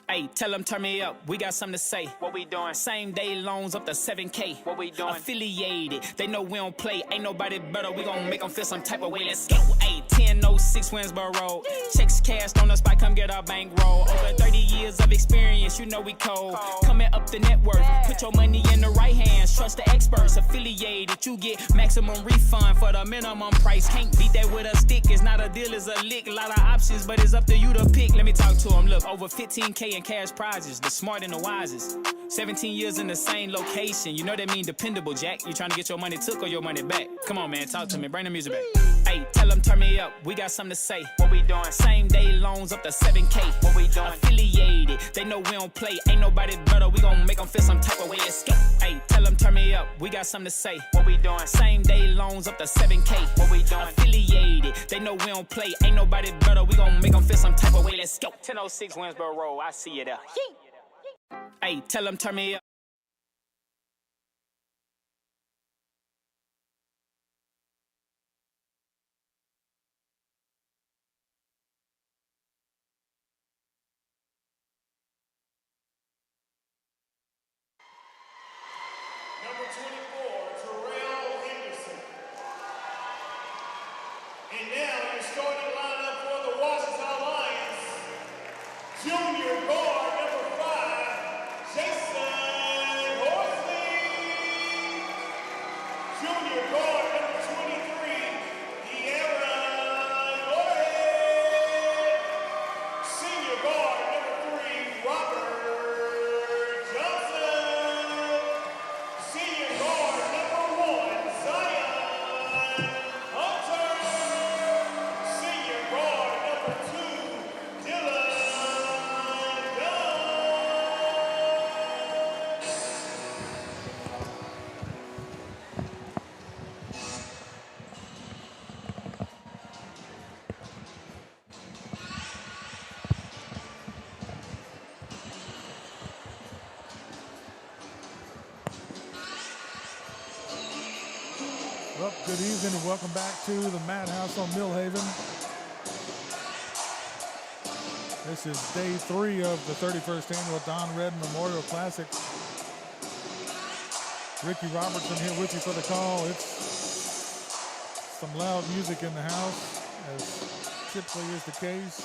Hey, tell them turn me up, we got something to say. What we doing? Same day loans up to 7K. What we doing? Affiliated, they know we don't play. Ain't nobody better, we gon' make them feel some type of way. Let's go. Hey, 1006 Winsboro. Checks cashed on the spot, come get our bankroll. Over 30 years of experience, you know we cold. Coming up the net worth, put your money in the right hands. Trust the experts, affiliated, you get maximum refund for the minimum price. Can't beat that with a stick, it's not a deal, it's a lick. A lot of options, but it's up to you to pick. Let me talk to them, look, over 15K in cash prizes, the smart and the wisest. 17 years in the same location, you know that mean dependable, Jack. You trying to get your money took or your money back? Come on, man, talk to me, bring the music back. Hey, tell them turn me up, we got something to say. What we doing? Same day loans up to 7K. What we doing? Affiliated, they know we don't play. Ain't nobody better, we gon' make them feel some type of way. Let's go. Hey, tell them turn me up, we got something to say. What we doing? Same day loans up to 7K. What we doing? Affiliated, they know we don't play. Ain't nobody better, we gon' make them feel some type of way. Let's go. 1006 Winsboro Road, I see you there. Hey, tell them turn me up. Number 24, and now your starting lineup for the Ouachita Lions. Junior guard number 5, Jason Horsley. Junior guard number 23, De'Aaron Moorhead. Senior guard number 3, Robert Johnson. Senior guard number 1, Zion Hunter. Senior guard number 2, Dylan Dunn. Well, good evening and welcome back to the Madhouse on Millhaven. This is day 3 of the 31st annual Don Redden Memorial Classic. Ricky Robertson here with you for the call. It's some loud music in the house, as typically is the case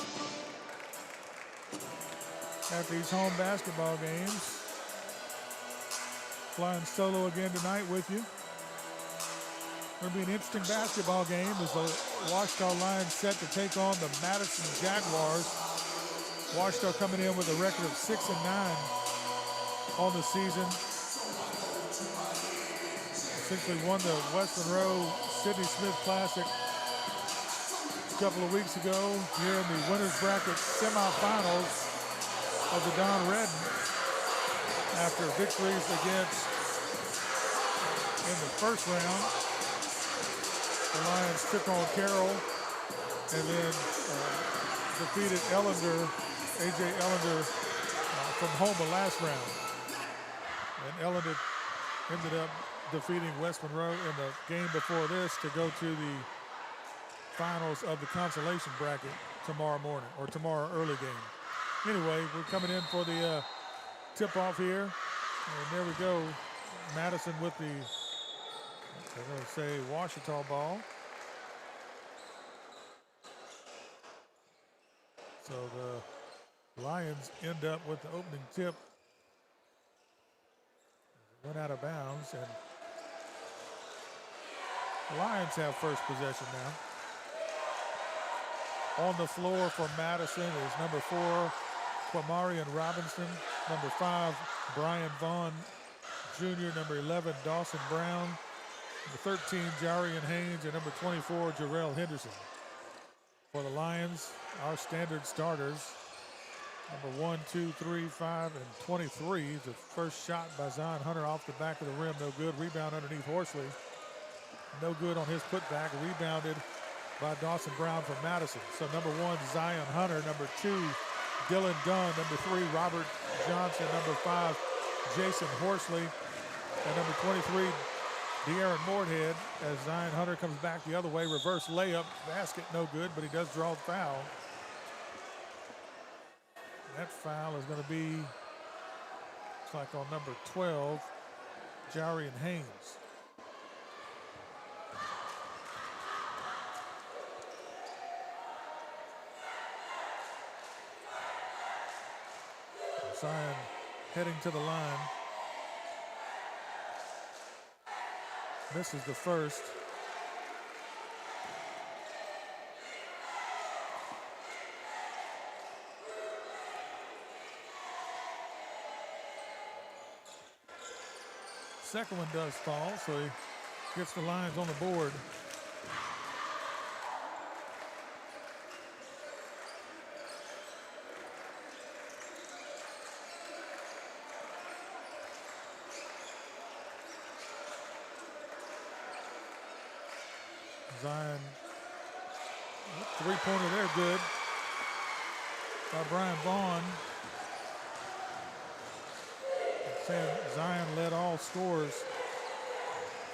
at these home basketball games. Flying solo again tonight with you. Going to be an interesting basketball game as the Ouachita Lions set to take on the Madison Jaguars. Ouachita coming in with a record of 6-9 on the season. Essentially won the West Monroe Sidney Smith Classic a couple of weeks ago here in the winners bracket semifinals of the Don Redden after victories against, in the first round, the Lions took on Carroll and then defeated Ellender, A.J. Ellender from home the last round. And Ellender ended up defeating West Monroe in the game before this to go to the finals of the consolation bracket tomorrow morning, or tomorrow early game. Anyway, we're coming in for the tip-off here. And there we go. Madison with the, I'm going to say, Ouachita ball. So the Lions end up with the opening tip. Went out of bounds, and the Lions have first possession now. On the floor for Madison is number 4, Quamarian Robinson. Number 5, Brian Vaughn Jr. Number 11, Dawson Brown. Number 13, Jarian Haynes, and number 24, Jarrell Henderson. For the Lions, our standard starters, number 1, 2, 3, 5, and 23. The first shot by Zion Hunter off the back of the rim, no good. Rebound underneath Horsley, no good on his putback. Rebounded by Dawson Brown from Madison. So number 1, Zion Hunter. Number 2, Dylan Dunn. Number 3, Robert Johnson. Number 5, Jason Horsley. And number 23, De'Aaron Moorhead, as Zion Hunter comes back the other way. Reverse layup, basket no good, but he does draw the foul. That foul is going to be, looks like on number 12, Jarian Haynes. Zion heading to the line. Misses the first. Second one does fall, so he gets the lines on the board. Zion, three-pointer there, good by Brian Vaughn. Zion led all scorers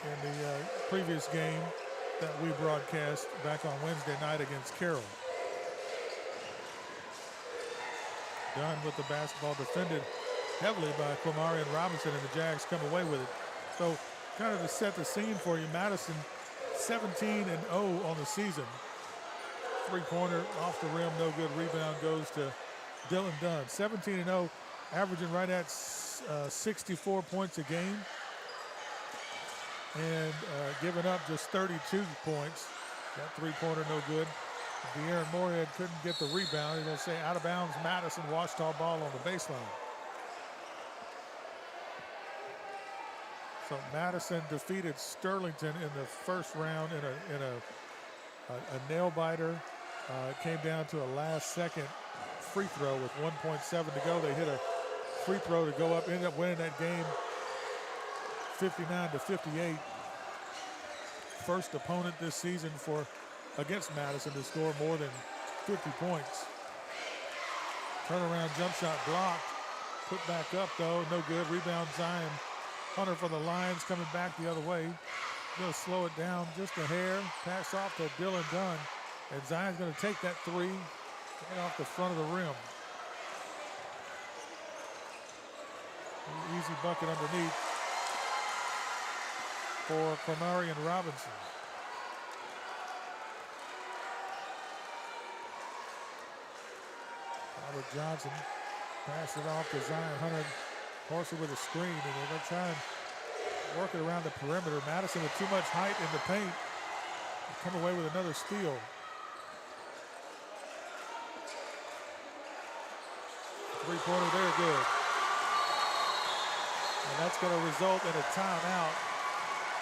in the previous game that we broadcast back on Wednesday night against Carroll. Dunn with the basketball, defended heavily by Quamarian Robinson, and the Jags come away with it. So kind of to set the scene for you, Madison 17-0 on the season. Three-pointer off the rim, no good. Rebound goes to Dylan Dunn. 17-0, averaging right at 64 points a game, and giving up just 32 points. That three-pointer no good. De'Aaron Moorhead couldn't get the rebound. He's going to say out of bounds. Madison, Ouachita ball on the baseline. So Madison defeated Sterlington in the first round in a nail biter. It came down to a last-second free throw with 1.7 to go. They hit a free throw to go up, ended up winning that game 59-58. First opponent this season against Madison to score more than 50 points. Turnaround jump shot blocked. Put back up though, no good. Rebound Zion. Hunter for the Lions coming back the other way. Going to slow it down just a hair. Pass off to Dylan Dunn. And Zion's going to take that three right off the front of the rim. Easy bucket underneath for Quamarian Robinson. Robert Johnson passed it off to Zion. Hunter Horsey with a screen, and they're going to try and work it around the perimeter. Madison with too much height in the paint. Come away with another steal. Three-pointer there, good. And that's going to result in a timeout.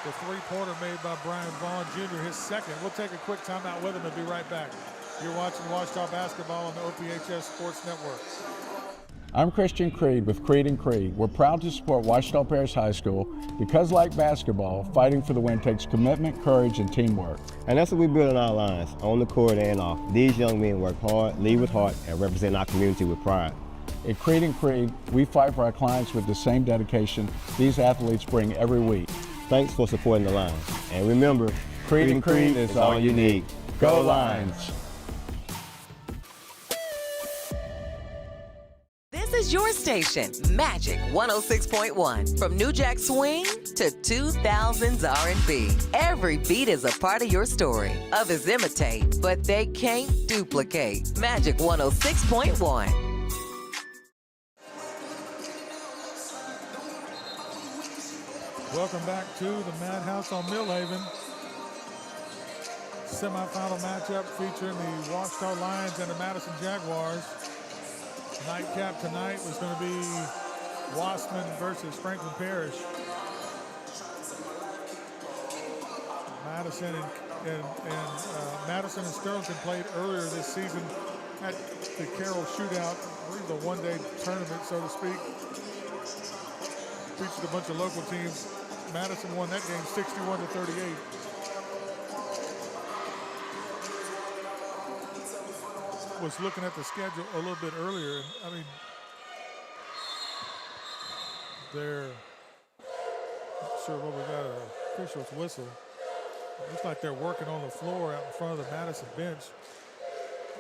The three-pointer made by Brian Vaughn Jr., his second. We'll take a quick timeout with him and be right back. You're watching Ouachita Basketball on the OPHS Sports Network. I'm Christian Creed with Creed & Creed. We're proud to support Ouachita Parish High School because, like basketball, fighting for the win takes commitment, courage, and teamwork. And that's what we build in our lines, on the court and off. These young men work hard, lead with heart, and represent our community with pride. At Creed & Creed, we fight for our clients with the same dedication these athletes bring every week. Thanks for supporting the Lions. And remember, Creed & Creed is all you need. Go Lions! This is your station, Magic 106.1. From New Jack Swing to 2000s R&B. Every beat is a part of your story. Others imitate, but they can't duplicate. Magic 106.1. Welcome back to the Madhouse on Millhaven. Semifinal matchup featuring the Ouachita Lions and the Madison Jaguars. Nightcap tonight was going to be Wassman versus Franklin Parish. Madison and Sterlington played earlier this season at the Carroll Shootout. I believe the one-day tournament, so to speak. Featured a bunch of local teams. Madison won that game 61-38. Was looking at the schedule a little bit earlier, and I mean, they're not sure what we got, an official's whistle. Looks like they're working on the floor out in front of the Madison bench.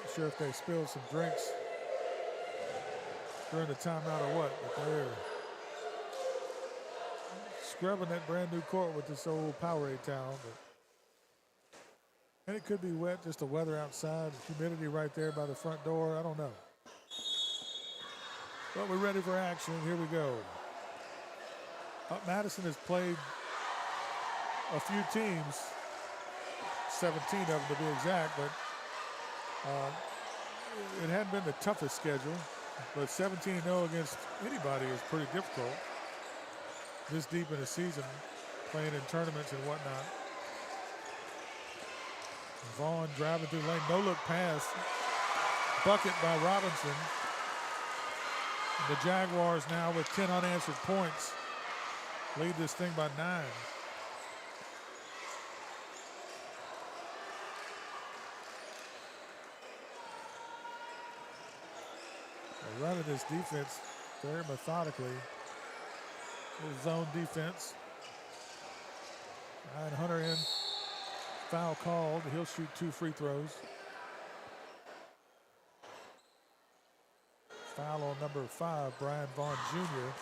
Not sure if they spilled some drinks during the timeout or what, but they're scrubbing that brand new court with this old Powerade towel. And it could be wet, just the weather outside, humidity right there by the front door. I don't know. But we're ready for action. Here we go. Madison has played a few teams, 17 of them to be exact, but it hadn't been the toughest schedule. But 17-0 against anybody is pretty difficult this deep in the season, playing in tournaments and whatnot. Vaughn driving through lane, no-look pass, bucket by Robinson. The Jaguars now with 10 unanswered points lead this thing by 9. They're running this defense very methodically. Little zone defense. Ryan Hunter in. Foul called. He'll shoot 2 free throws. Foul on number 5, Brian Vaughn Jr.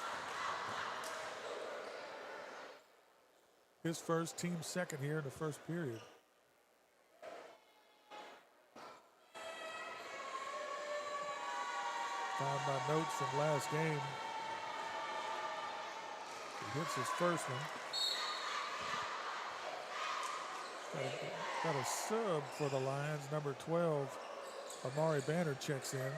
His first, team second here in the first period. Found my notes from last game. He hits his first one. Got a sub for the Lions. Number 12, Amari Banner checks in.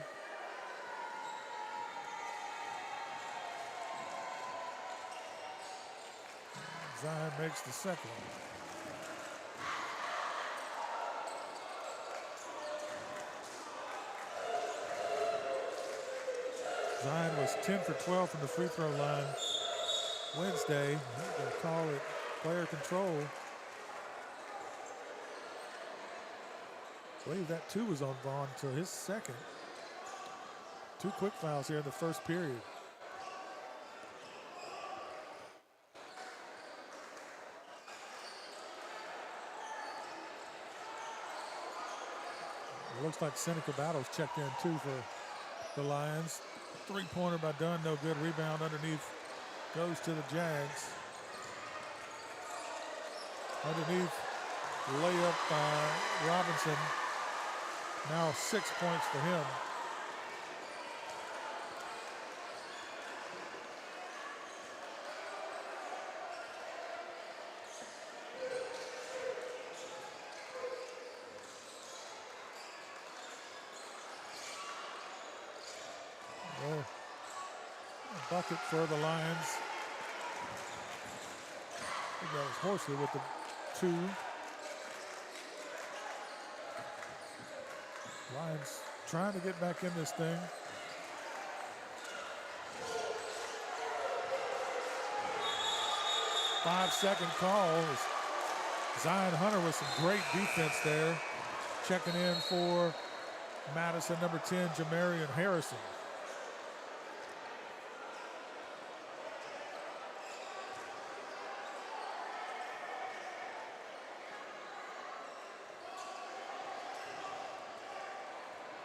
Zion makes the second one. Zion was 10 for 12 from the free throw line Wednesday. He's going to call it player control. I believe that 2 was on Vaughn until his second. 2 quick fouls here in the first period. It looks like Seneca Battles checked in too for the Lions. 3-pointer by Dunn, no good. Rebound underneath goes to the Jags. Underneath, layup by Robinson. Now 6 points for him. Bucket for the Lions. I think that was Horsley with the 2. Lions trying to get back in this thing. Five-second call. Zion Hunter with some great defense there. Checking in for Madison, number 10, Jamarian Harrison.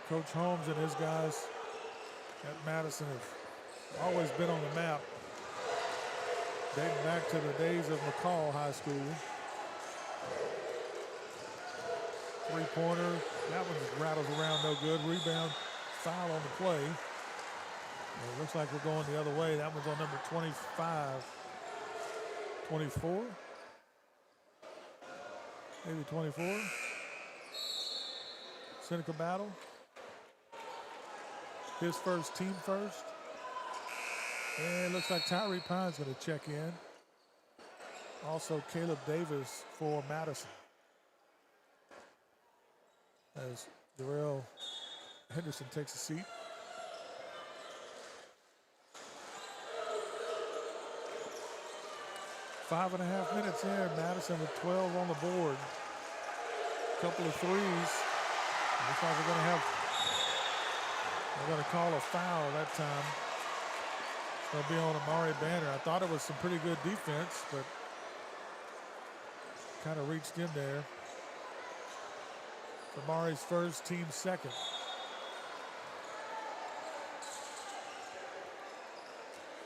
Coach Holmes and his guys at Madison have always been on the map, dating back to the days of McCall High School. 3-pointer, that one just rattles around, no good. Rebound, foul on the play. And it looks like we're going the other way. That one's on number 25, 24, maybe 24. Seneca Battle. His first, team first. And it looks like Tyree Pine's going to check in. Also Caleb Davis for Madison. As Darrell Henderson takes a seat. Five and a half minutes in, Madison with 12 on the board. Couple of threes. Looks like they're going to call a foul that time. It's going to be on Amari Banner. I thought it was some pretty good defense, but kind of reached in there. Amari's first, team second.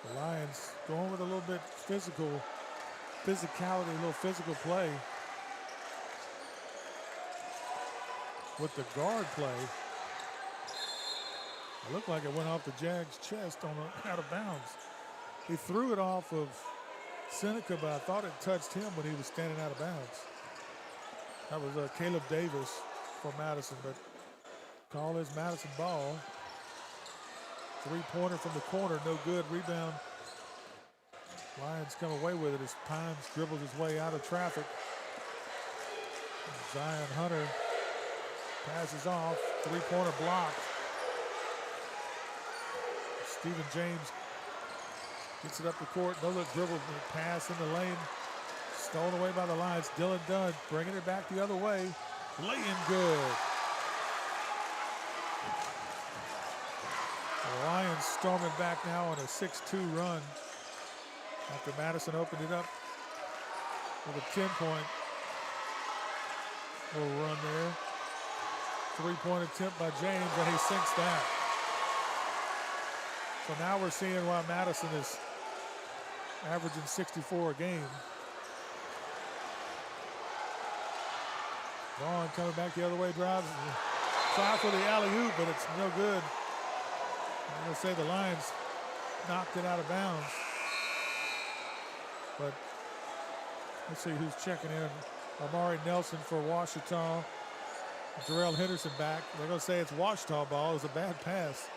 The Lions going with a little bit physicality, a little physical play with the guard play. It looked like it went off the Jag's chest out of bounds. He threw it off of Seneca, but I thought it touched him when he was standing out of bounds. That was Caleb Davis for Madison, but call is Madison ball. Three-pointer from the corner, no good. Rebound. Lions come away with it as Pines dribbles his way out of traffic. Zion Hunter passes off. Three-pointer blocked. Stephen James gets it up the court. No look dribble, pass in the lane. Stolen away by the Lions. Dylan Dunn bringing it back the other way. Laying good. The Lions storming back now on a 6-2 run after Madison opened it up with a 10-point little run there. Three-point attempt by James, and he sinks that. So now we're seeing why Madison is averaging 64 a game. Vaughn coming back the other way, drives. Try for the alley-oop, but it's no good. I'm going to say the Lions knocked it out of bounds. But let's see who's checking in. Amari Nelson for Ouachita. Jarrell Henderson back. They're going to say it's Ouachita ball. It was a bad pass.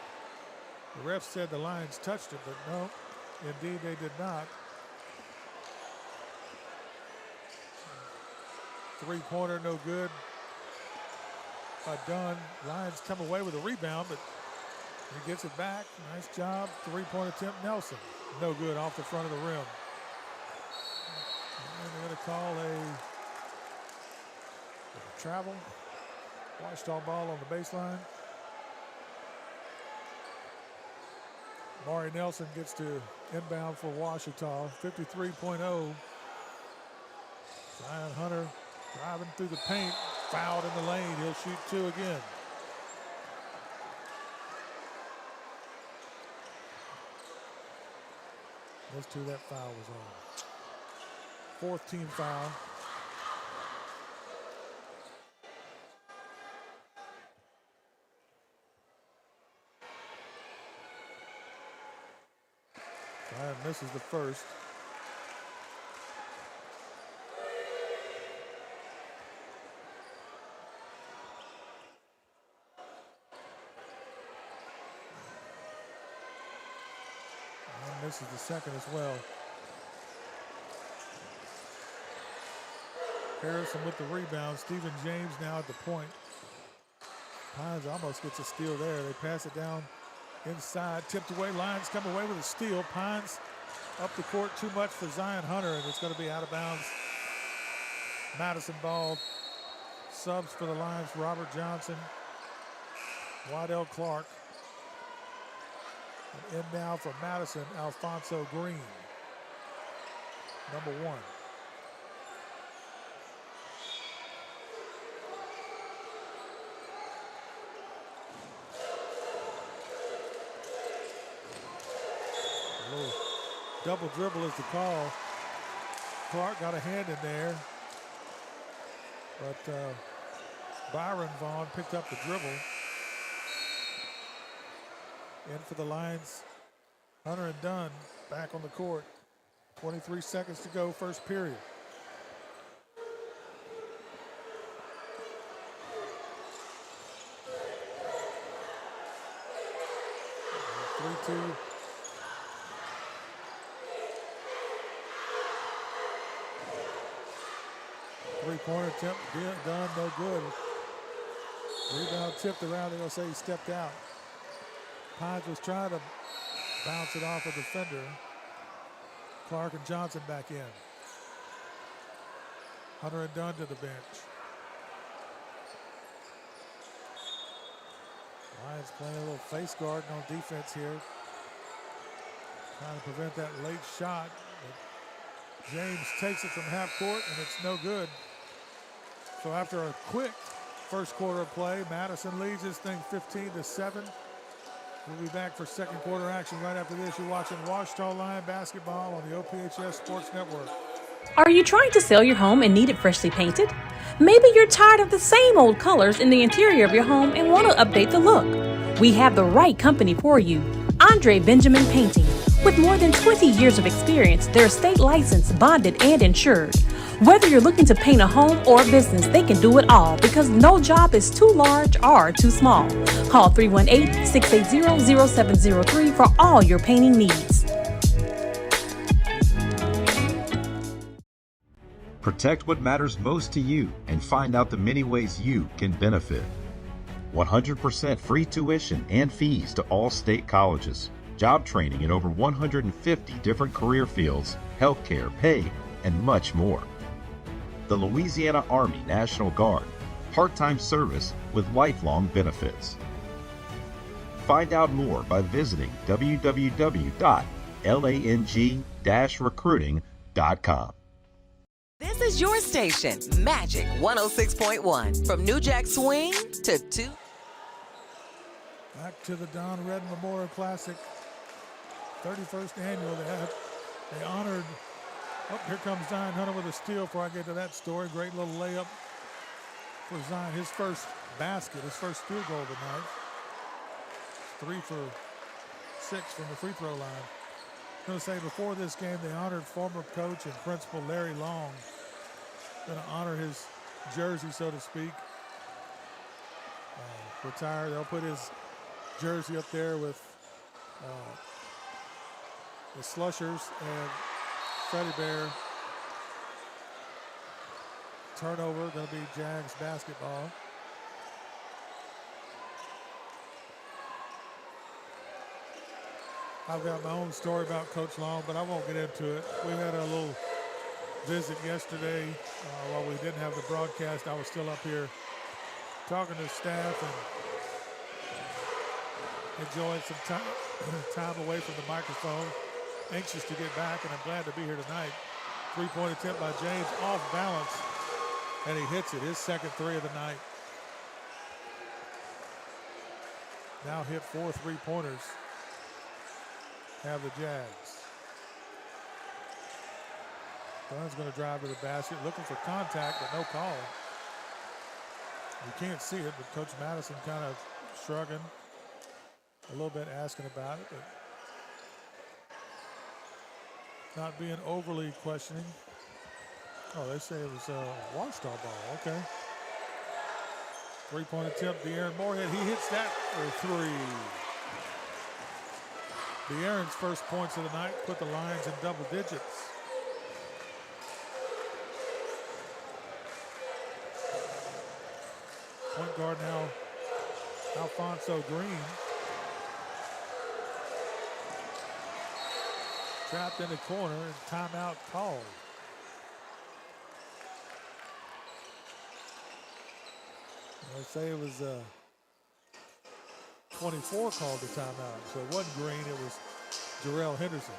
The ref said the Lions touched it, but no, indeed they did not. Three-pointer, no good by Dunn. Lions come away with a rebound, but he gets it back. Nice job. Three-point attempt, Nelson. No good off the front of the rim. And they're going to call a travel. Ouachita ball on the baseline. Maury Nelson gets to inbound for Ouachita. 53.0. Zion Hunter driving through the paint. Fouled in the lane. He'll shoot two again. Those two that foul was on. Fourth team foul. Zion misses the first. And misses the second as well. Harrison with the rebound. Stephen James now at the point. Pines almost gets a steal there. They pass it down inside, tipped away. Lions come away with a steal. Pines up the court too much for Zion Hunter, and it's going to be out of bounds. Madison ball. Subs for the Lions, Robert Johnson, Waddell Clark. And in now for Madison, Alfonso Green, number 1. Double dribble is the call. Clark got a hand in there, but Byron Vaughn picked up the dribble. In for the Lions, Hunter and Dunn back on the court. 23 seconds to go, first period. Three-two. Three-pointer attempt, done, no good. Rebound tipped around, they're going to say he stepped out. Pines was trying to bounce it off a defender. Clark and Johnson back in. Hunter and Dunn to the bench. Lions playing a little face guard on defense here. Trying to prevent that late shot. But James takes it from half court and it's no good. So after a quick first quarter of play, Madison leads this thing 15-7. We'll be back for second quarter action right after this. You're watching Ouachita Lion basketball on the OPHS Sports Network. Are you trying to sell your home and need it freshly painted? Maybe you're tired of the same old colors in the interior of your home and want to update the look. We have the right company for you. Andre Benjamin Painting. With more than 20 years of experience, they're state licensed, bonded, and insured. Whether you're looking to paint a home or a business, they can do it all because no job is too large or too small. Call 318-680-0703 for all your painting needs. Protect what matters most to you and find out the many ways you can benefit. 100% free tuition and fees to all state colleges. Job training in over 150 different career fields, healthcare, pay, and much more. The Louisiana Army National Guard, part-time service with lifelong benefits. Find out more by visiting www.lang-recruiting.com. This is your station, Magic 106.1. From New Jack Swing to 2. Back to the Don Redden Memorial Classic, 31st annual. They honored. Oh, here comes Zion Hunter with a steal before I get to that story. Great little layup for Zion. His first basket, his first field goal of the night. 3 for 6 from the free throw line. I'm going to say before this game, they honored former coach and principal Larry Long. Going to honor his jersey, so to speak. Retired. They'll put his jersey up there with the Slushers and Freddie Bear. Turnover, going to be Jags basketball. I've got my own story about Coach Long, but I won't get into it. We had a little visit yesterday while we didn't have the broadcast. I was still up here talking to staff and enjoying some time away from the microphone. Anxious to get back, and I'm glad to be here tonight. Three-point attempt by James, off balance, and he hits it. His second three of the night. Now hit 4 3-pointers. Have the Jags. Dunn's going to drive to the basket, looking for contact, but no call. You can't see it, but Coach Madison kind of shrugging a little bit, asking about it, but not being overly questioning. Oh, they say it was a Ouachita ball. Okay. Three-point attempt, De'Aaron Moorhead. He hits that for 3. De'Aaron's first points of the night put the Lions in double digits. Point guard now, Alfonso Green. Trapped in the corner and timeout called. They say it was 24 called the timeout, so it wasn't Green, it was Jarrell Henderson.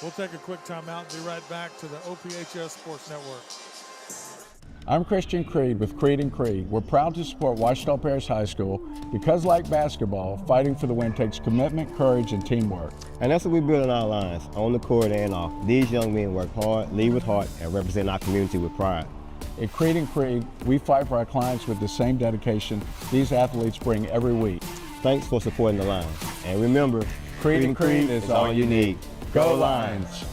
We'll take a quick timeout and be right back to the OPHS Sports Network. I'm Christian Creed with Creed & Creed. We're proud to support Ouachita Parish High School because, like basketball, fighting for the win takes commitment, courage, and teamwork. And that's what we build in our lines, on the court and off. These young men work hard, lead with heart, and represent our community with pride. At Creed & Creed, we fight for our clients with the same dedication these athletes bring every week. Thanks for supporting the Lions. And remember, Creed & Creed is all you need. Go Lions!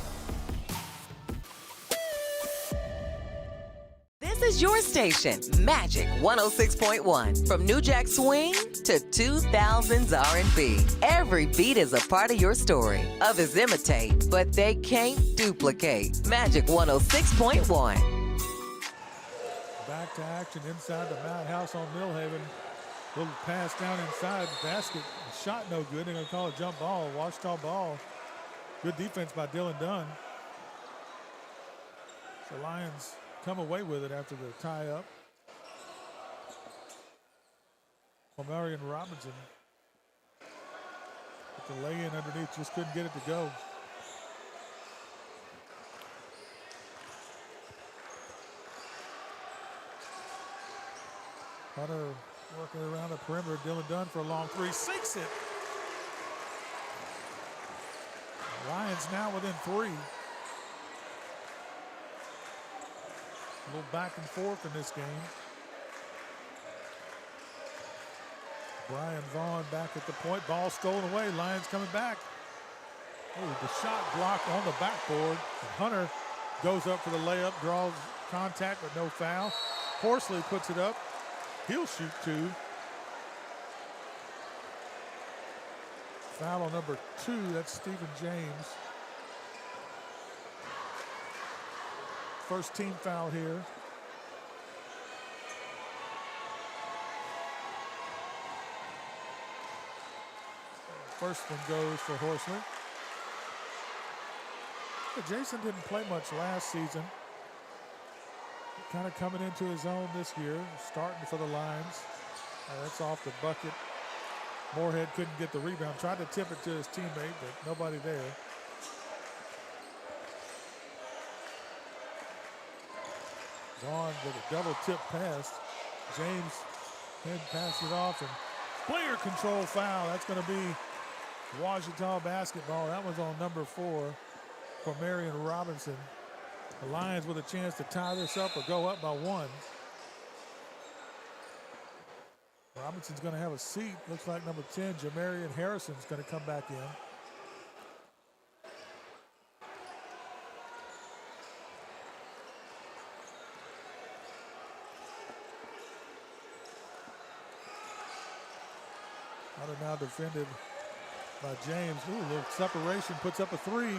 This is your station, Magic 106.1. From New Jack Swing to 2000s R&B. Every beat is a part of your story. Others imitate, but they can't duplicate. Magic 106.1. Back to action inside the Mount House on Millhaven. Little pass down inside the basket. Shot no good. They're going to call a jump ball, Ouachita ball. Good defense by Dylan Dunn. The Lions come away with it after the tie-up. Marion Robinson with the lay-in underneath, just couldn't get it to go. Hunter Working around the perimeter, Dylan Dunn for a long three, sinks it. Lions now within 3. A little back and forth in this game. Brian Vaughn back at the point, ball stolen away, Lions coming back. Oh, the shot blocked on the backboard. And Hunter goes up for the layup, draws contact but no foul. Horsley puts it up. He'll shoot 2. Foul on number 2, that's Stephen James. First team foul here. First one goes for Horsley. But Jason didn't play much last season. Kind of coming into his own this year, starting for the Lions. That's off the bucket. Moorhead couldn't get the rebound. Tried to tip it to his teammate, but nobody there. Vaughn with a double tip pass. James can pass it off, and player control foul. That's going to be Ouachita basketball. That was on number 4 for Marion Robinson. The Lions with a chance to tie this up or go up by 1. Robinson's going to have a seat. Looks like number 10, Jamarian Harrison's going to come back in. Hunter now defended by James. Ooh, a little separation, puts up a 3.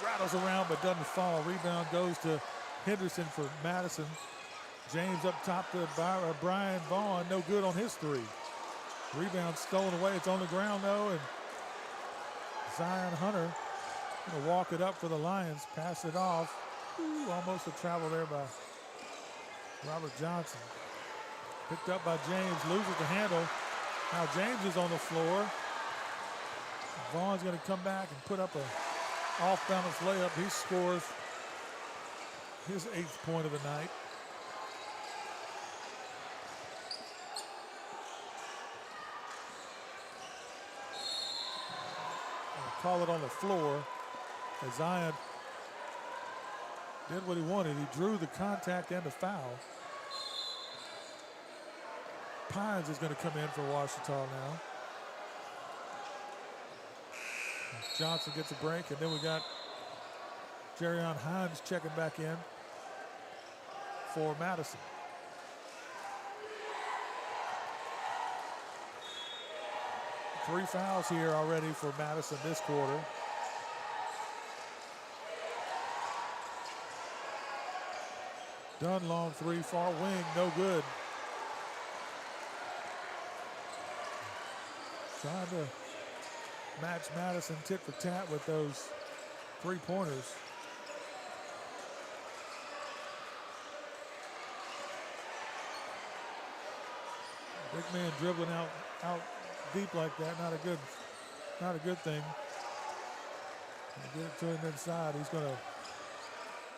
Rattles around but doesn't fall. Rebound goes to Henderson for Madison. James up top to Brian Vaughn. No good on his 3. Rebound stolen away. It's on the ground though, and Zion Hunter going to walk it up for the Lions. Pass it off. Ooh, almost a travel there by Robert Johnson. Picked up by James. Loses the handle. Now James is on the floor. Vaughn's going to come back and put up a off-balance layup. He scores his 8th point of the night. Call it on the floor. As Zion did what he wanted. He drew the contact and the foul. Pines is going to come in for Ouachita now. Johnson gets a break, and then we got Jerion Hines checking back in for Madison. Three fouls here already for Madison this quarter. Dunn long 3, far wing, no good. Trying to match Madison tit for tat with those 3-pointers. Big man dribbling out deep like that, not a good thing. Get it to him inside. He's going to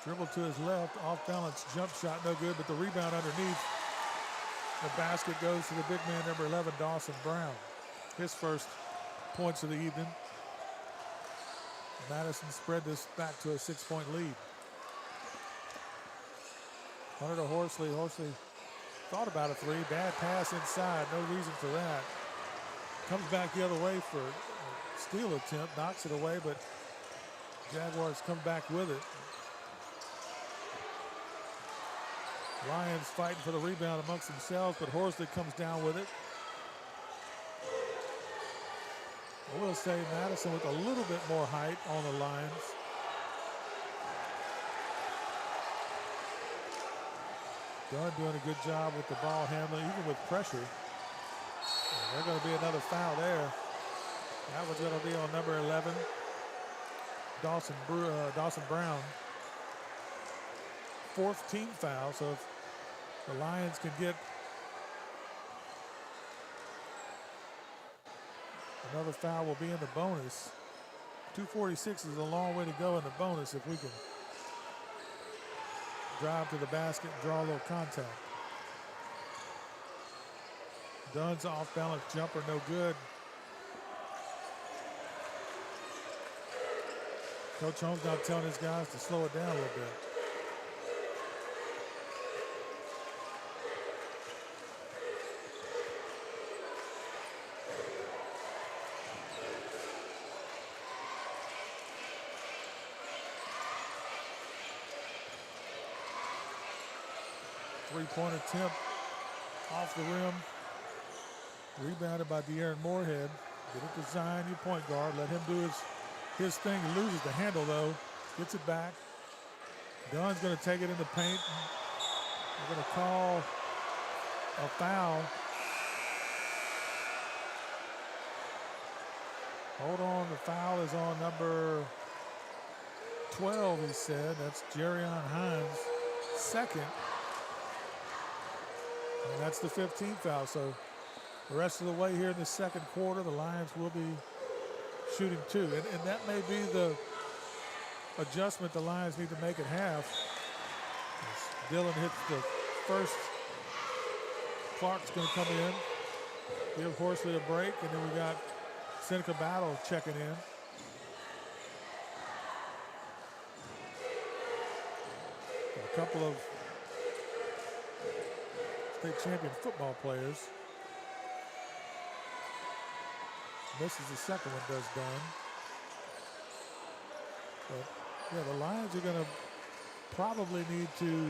dribble to his left, off balance jump shot, no good, but the rebound underneath the basket goes to the big man, number 11, Dawson Brown. His first points of the evening. Madison spread this back to a 6-point lead. Hunter to Horsley. Horsley thought about a 3. Bad pass inside. No reason for that. Comes back the other way for a steal attempt. Knocks it away, but Jaguars come back with it. Lions fighting for the rebound amongst themselves, but Horsley comes down with it. I will say Madison with a little bit more height on the Lions. Dunn doing a good job with the ball handling, even with pressure. And there's going to be another foul there. That was going to be on number 11, Dawson Brown. 4th team foul, so if the Lions can get another foul, will be in the bonus. 2:46 is a long way to go in the bonus if we can drive to the basket and draw a little contact. Dunn's off-balance jumper, no good. Coach Holmes now telling his guys to slow it down a little bit. Three-point attempt off the rim. Rebounded by De'Aaron Moorhead. Get it to Zion, your point guard. Let him do his thing. He loses the handle, though. Gets it back. Dunn's going to take it in the paint. They're going to call a foul. Hold on, the foul is on number 12, he said. That's Jerion Hines' second. And that's the 15th foul. So the rest of the way here in the second quarter, the Lions will be shooting two. And that may be the adjustment the Lions need to make at half. As Dillon hits the first. Clark's going to come in, give Horsley a break, and then we got Seneca Battle checking in. A couple of state champion football players. This is the second one, does Dunn. But yeah, the Lions are going to probably need to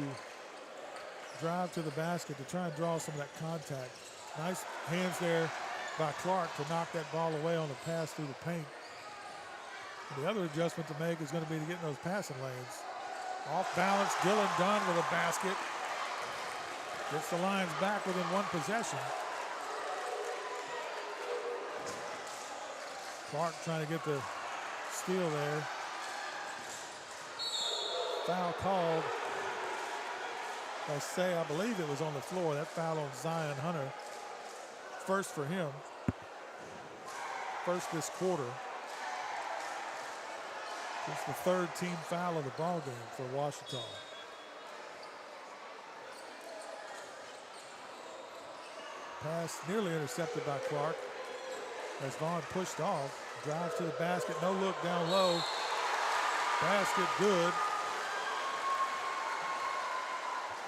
drive to the basket to try and draw some of that contact. Nice hands there by Clark to knock that ball away on the pass through the paint. And the other adjustment to make is going to be to get in those passing lanes. Off balance, Dylan Dunn with a basket. Gets the Lions back within one possession. Clark trying to get the steal there. Foul called. I believe it was on the floor. That foul on Zion Hunter. First for him. First this quarter. It's the third team foul of the ball game for Ouachita. Pass nearly intercepted by Clark. As Vaughn pushed off. Drives to the basket. No look down low. Basket good.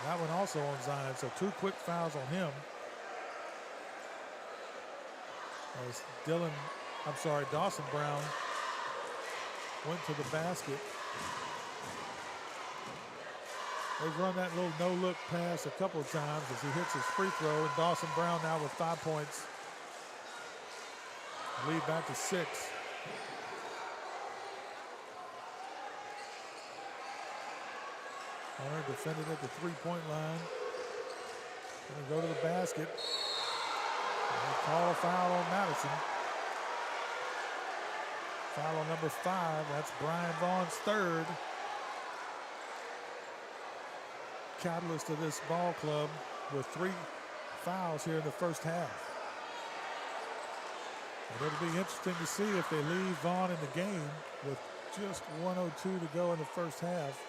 That one also on Zion, so two quick fouls on him. As Dawson Brown went to the basket. They've run that little no-look pass a couple of times as he hits his free throw, and Dawson Brown now with 5 points. Lead back to 6. Hunter defended at the three-point line. Gonna go to the basket. And they call a foul on Madison. Foul on number 5. That's Brian Vaughn's third. Catalyst of this ball club with 3 fouls here in the first half. And it'll be interesting to see if they leave Vaughn in the game with just 1:02 to go in the first half.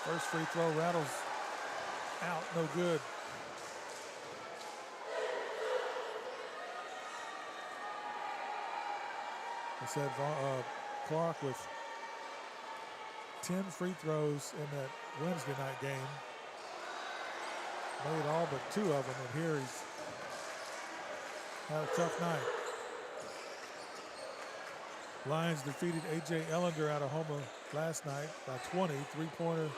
First free throw rattles out, no good. I said Clark with 10 free throws in that Wednesday night game. Made all but 2 of them, and here he's had a tough night. Lions defeated A.J. Ellender out of Houma last night by 20, three-pointer.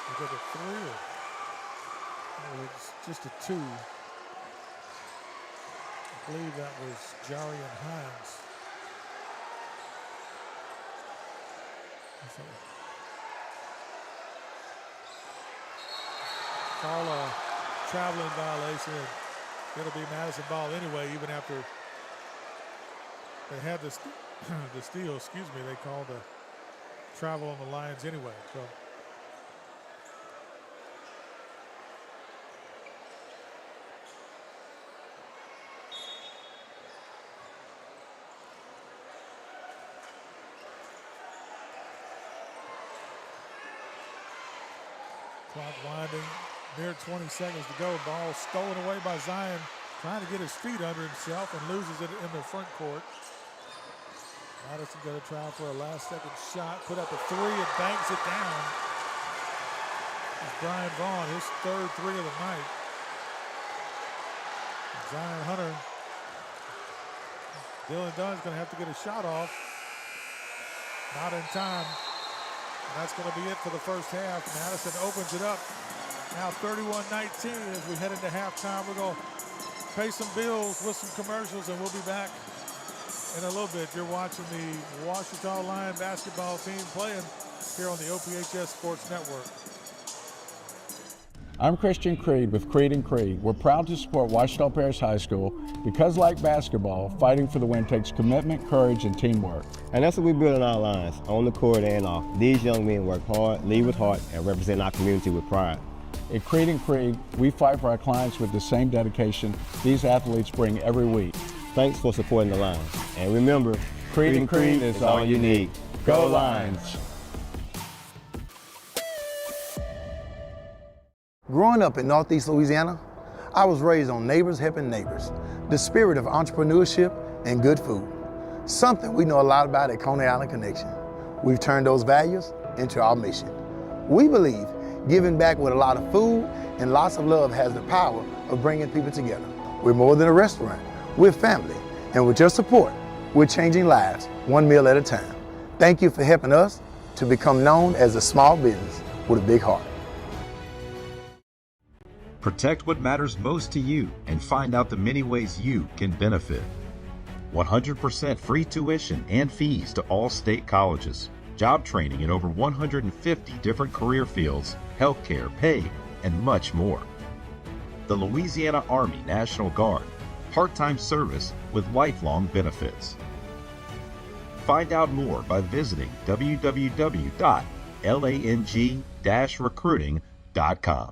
Was it a 3 or it's just a 2? I believe that was Jarian Hines. Call a traveling violation. It'll be Madison ball anyway, even after they had the steal, they called a travel on the Lions anyway. So Clock winding, near 20 seconds to go. Ball stolen away by Zion, trying to get his feet under himself and loses it in the front court. Madison going to try for a last-second shot, put up a three and banks it down. It's Brian Vaughn, his third three of the night. Zion Hunter. Dylan Dunn's going to have to get a shot off. Not in time. And that's going to be it for the first half. Madison opens it up. Now 31-19 as we head into halftime. We're going to pay some bills with some commercials, and we'll be back in a little bit. You're watching the Ouachita Lion basketball team playing here on the OPHS Sports Network. I'm Christian Creed with Creed & Creed. We're proud to support Ouachita Parish High School because, like basketball, fighting for the win takes commitment, courage, and teamwork. And that's what we build in our lines, on the court and off. These young men work hard, lead with heart, and represent our community with pride. At Creed & Creed, we fight for our clients with the same dedication these athletes bring every week. Thanks for supporting the Lions. And remember, Creed & Creed is all you need. Go Lions! Growing up in Northeast Louisiana, I was raised on neighbors helping neighbors, the spirit of entrepreneurship and good food, something we know a lot about at Coney Island Connection. We've turned those values into our mission. We believe giving back with a lot of food and lots of love has the power of bringing people together. We're more than a restaurant, we're family, and with your support, we're changing lives one meal at a time. Thank you for helping us to become known as a small business with a big heart. Protect what matters most to you and find out the many ways you can benefit. 100% free tuition and fees to all state colleges. Job training in over 150 different career fields, healthcare, pay, and much more. The Louisiana Army National Guard, part-time service with lifelong benefits. Find out more by visiting www.lang-recruiting.com.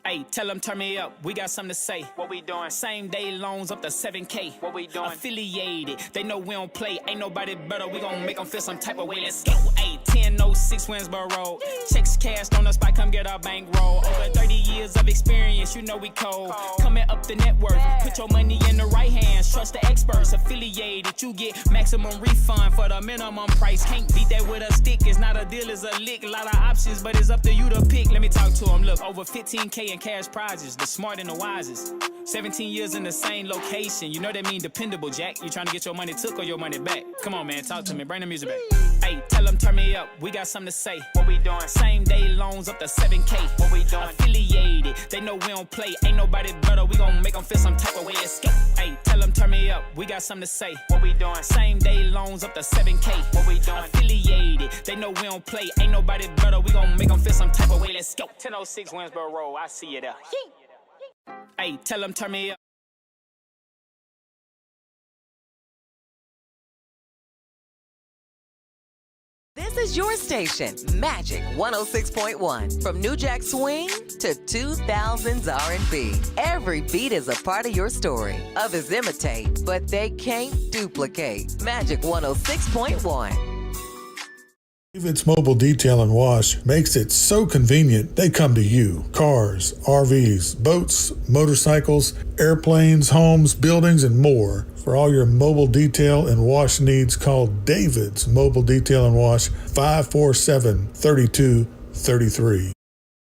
Hey, tell them turn me up, we got something to say. What we doing? Same day loans up to 7K. What we doing? Affiliated, they know we don't play. Ain't nobody better, we gon' make them feel some type of way. Let's go. Hey, 10-06 Winsboro. Checks cashed on the spot, come get our bankroll. Over 30 years of experience, you know we cold. Coming up the network, put your money in the right hands. Trust the experts, affiliated, you get maximum refund for the minimum price. Can't beat that with a stick, it's not a deal, it's a lick. A lot of options, but it's up to you to pick. Let me talk to them, look, over 15K in cash prizes, the smart and the wisest. 17 years in the same location, you know that mean dependable, Jack. You trying to get your money took or your money back? Come on, man, talk to me, bring the music back. Hey, tell them turn me up, we got something to say. What we doing? Same day loans up to 7K. What we doing? Affiliated, they know we don't play. Ain't nobody better, we gon' make them feel some type of way. Let's go. Hey, tell them turn me up, we got something to say. What we doing? Same day loans up to 7K. What we doing? Affiliated, they know we don't play. Ain't nobody better, we gon' make them feel some type of way. Let's go. 10-06 Winsboro Road, I see you there. Hey, tell them turn me up. This is your station, Magic 106.1. From New Jack Swing to 2000s R&B. Every beat is a part of your story. Others imitate, but they can't duplicate. Magic 106.1. David's Mobile Detail and Wash makes it so convenient they come to you. Cars, RVs, boats, motorcycles, airplanes, homes, buildings, and more. For all your mobile detail and wash needs, call David's Mobile Detail and Wash 547-3233.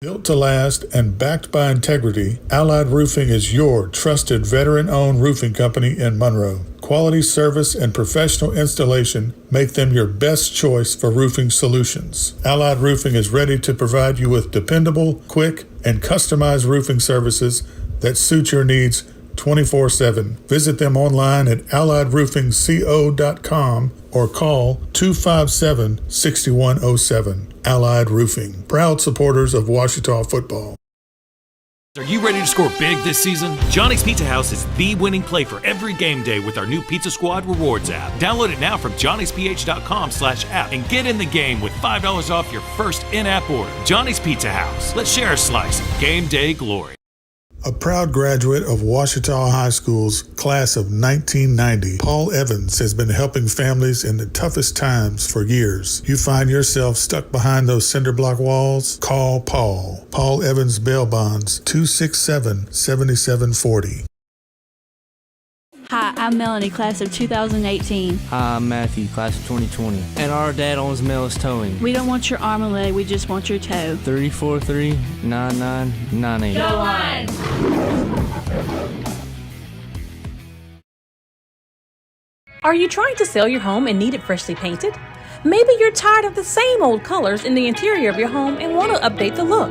Built to last and backed by integrity, Allied Roofing is your trusted veteran-owned roofing company in Monroe. Quality service and professional installation make them your best choice for roofing solutions. Allied Roofing is ready to provide you with dependable, quick, and customized roofing services that suit your needs 24/7. Visit them online at alliedroofingco.com or call 257-6107. Allied Roofing, proud supporters of Ouachita football. Are you ready to score big this season? Johnny's Pizza House is the winning play for every game day with our new Pizza Squad Rewards app. Download it now from johnnysph.com/app and get in the game with $5 off your first in-app order. Johnny's Pizza House. Let's share a slice of game day glory. A proud graduate of Ouachita High School's class of 1990, Paul Evans has been helping families in the toughest times for years. You find yourself stuck behind those cinder block walls? Call Paul. Paul Evans Bail Bonds, 267-7740. Hi, I'm Melanie, class of 2018. Hi, I'm Matthew, class of 2020. And our dad owns Mel's Towing. We don't want your arm and leg, we just want your toe. 343-9998. Go on! Are you trying to sell your home and need it freshly painted? Maybe you're tired of the same old colors in the interior of your home and want to update the look.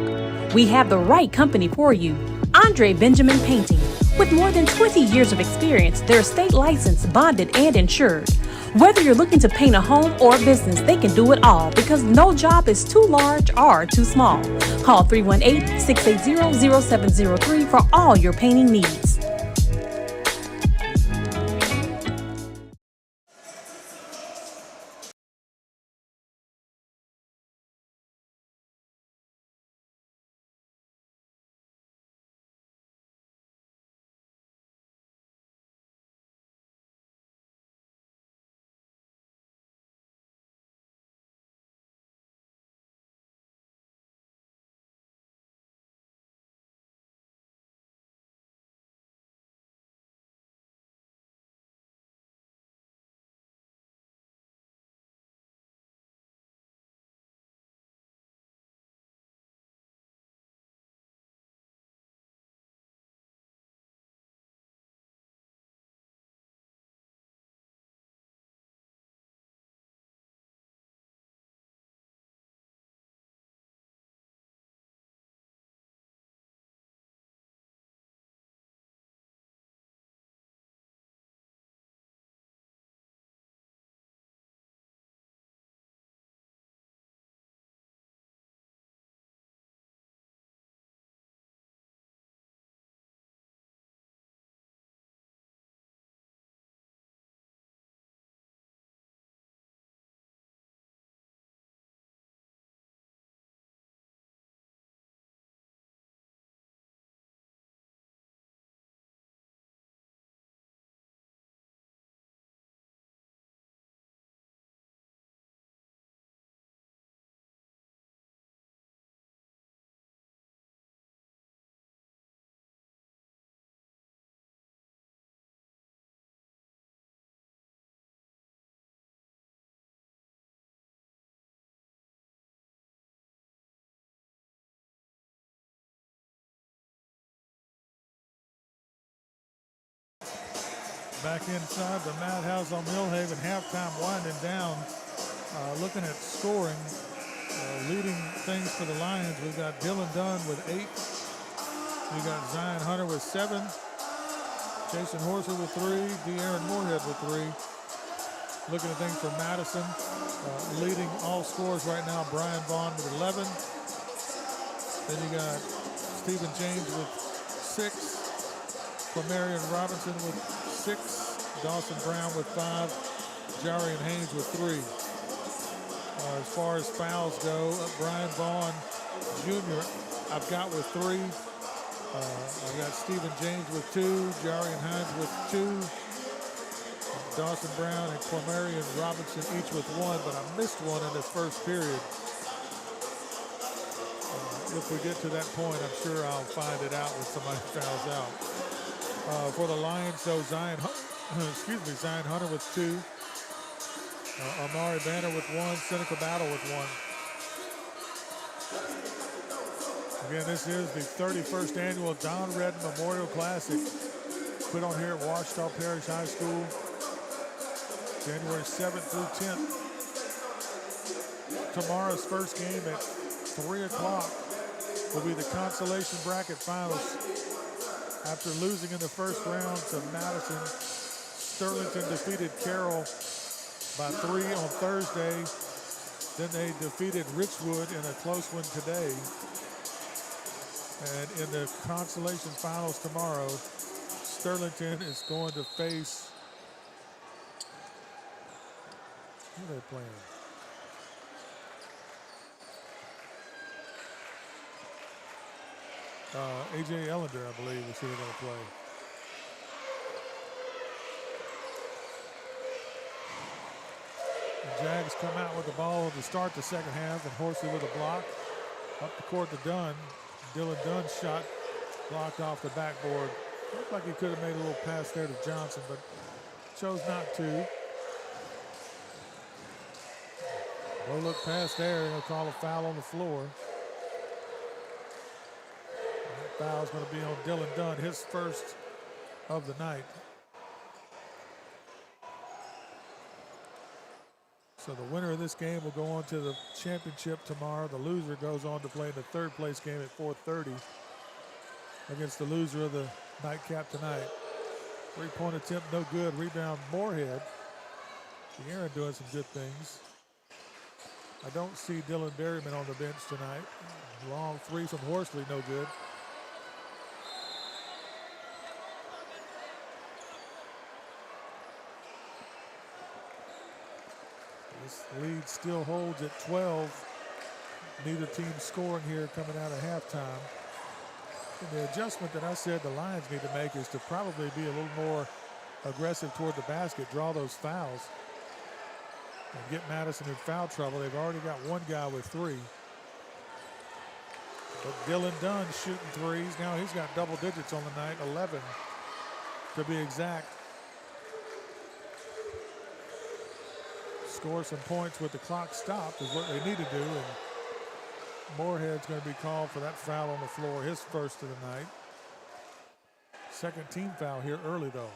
We have the right company for you. Andre Benjamin Painting. With more than 20 years of experience, they're state licensed, bonded, and insured. Whether you're looking to paint a home or a business, they can do it all because no job is too large or too small. Call 318-680-0703 for all your painting needs. Back inside the Madhouse on Millhaven, halftime winding down. Looking at scoring, leading things for the Lions. We've got Dylan Dunn with 8. We got Zion Hunter with 7. Jason Horser with 3. De'Aaron Moorhead with 3. Looking at things for Madison, leading all scores right now. Brian Vaughn with 11. Then you got Stephen James with 6. Marion Robinson with 6, Dawson Brown with 5, Jarian Haynes with 3. As far as fouls go, Brian Vaughn Jr. I've got with 3. I've got Stephen James with 2, Jarian Haynes with 2, Dawson Brown and Quamarian Robinson each with 1, but I missed one in this first period. If we get to that point, I'm sure I'll find it out when somebody fouls out. For the Lions, though, Zion Hunter with 2. Amari Banner with 1. Seneca Battle with 1. Again, this is the 31st annual Don Redden Memorial Classic put on here at Ouachita Parish High School, January 7th through 10th. Tomorrow's first game at 3 o'clock will be the consolation bracket finals. After losing in the first round to Madison, Sterlington defeated Carroll by 3 on Thursday. Then they defeated Richwood in a close one today. And in the consolation finals tomorrow, Sterlington is going to face, who are they playing? A.J. Ellender, I believe, is who they're going to play. The Jags come out with the ball to start the second half, and Horsley with a block. Up the court to Dunn. Dylan Dunn's shot blocked off the backboard. Looked like he could have made a little pass there to Johnson, but chose not to. No look pass there, and they'll call a foul on the floor. That foul's going to be on Dylan Dunn, his first of the night. So the winner of this game will go on to the championship tomorrow. The loser goes on to play in the third place game at 4:30 against the loser of the nightcap tonight. 3-point attempt, no good. Rebound, Moorhead. Aaron doing some good things. I don't see Dylan Berryman on the bench tonight. Long three from Horsley, no good. This lead still holds at 12. Neither team scoring here coming out of halftime. And the adjustment that I said the Lions need to make is to probably be a little more aggressive toward the basket, draw those fouls, and get Madison in foul trouble. They've already got one guy with 3. But Dylan Dunn shooting threes. Now he's got double digits on the night, 11 to be exact. Score some points with the clock stopped is what they need to do. And Moorhead's going to be called for that foul on the floor, his first of the night. Second team foul here early, though.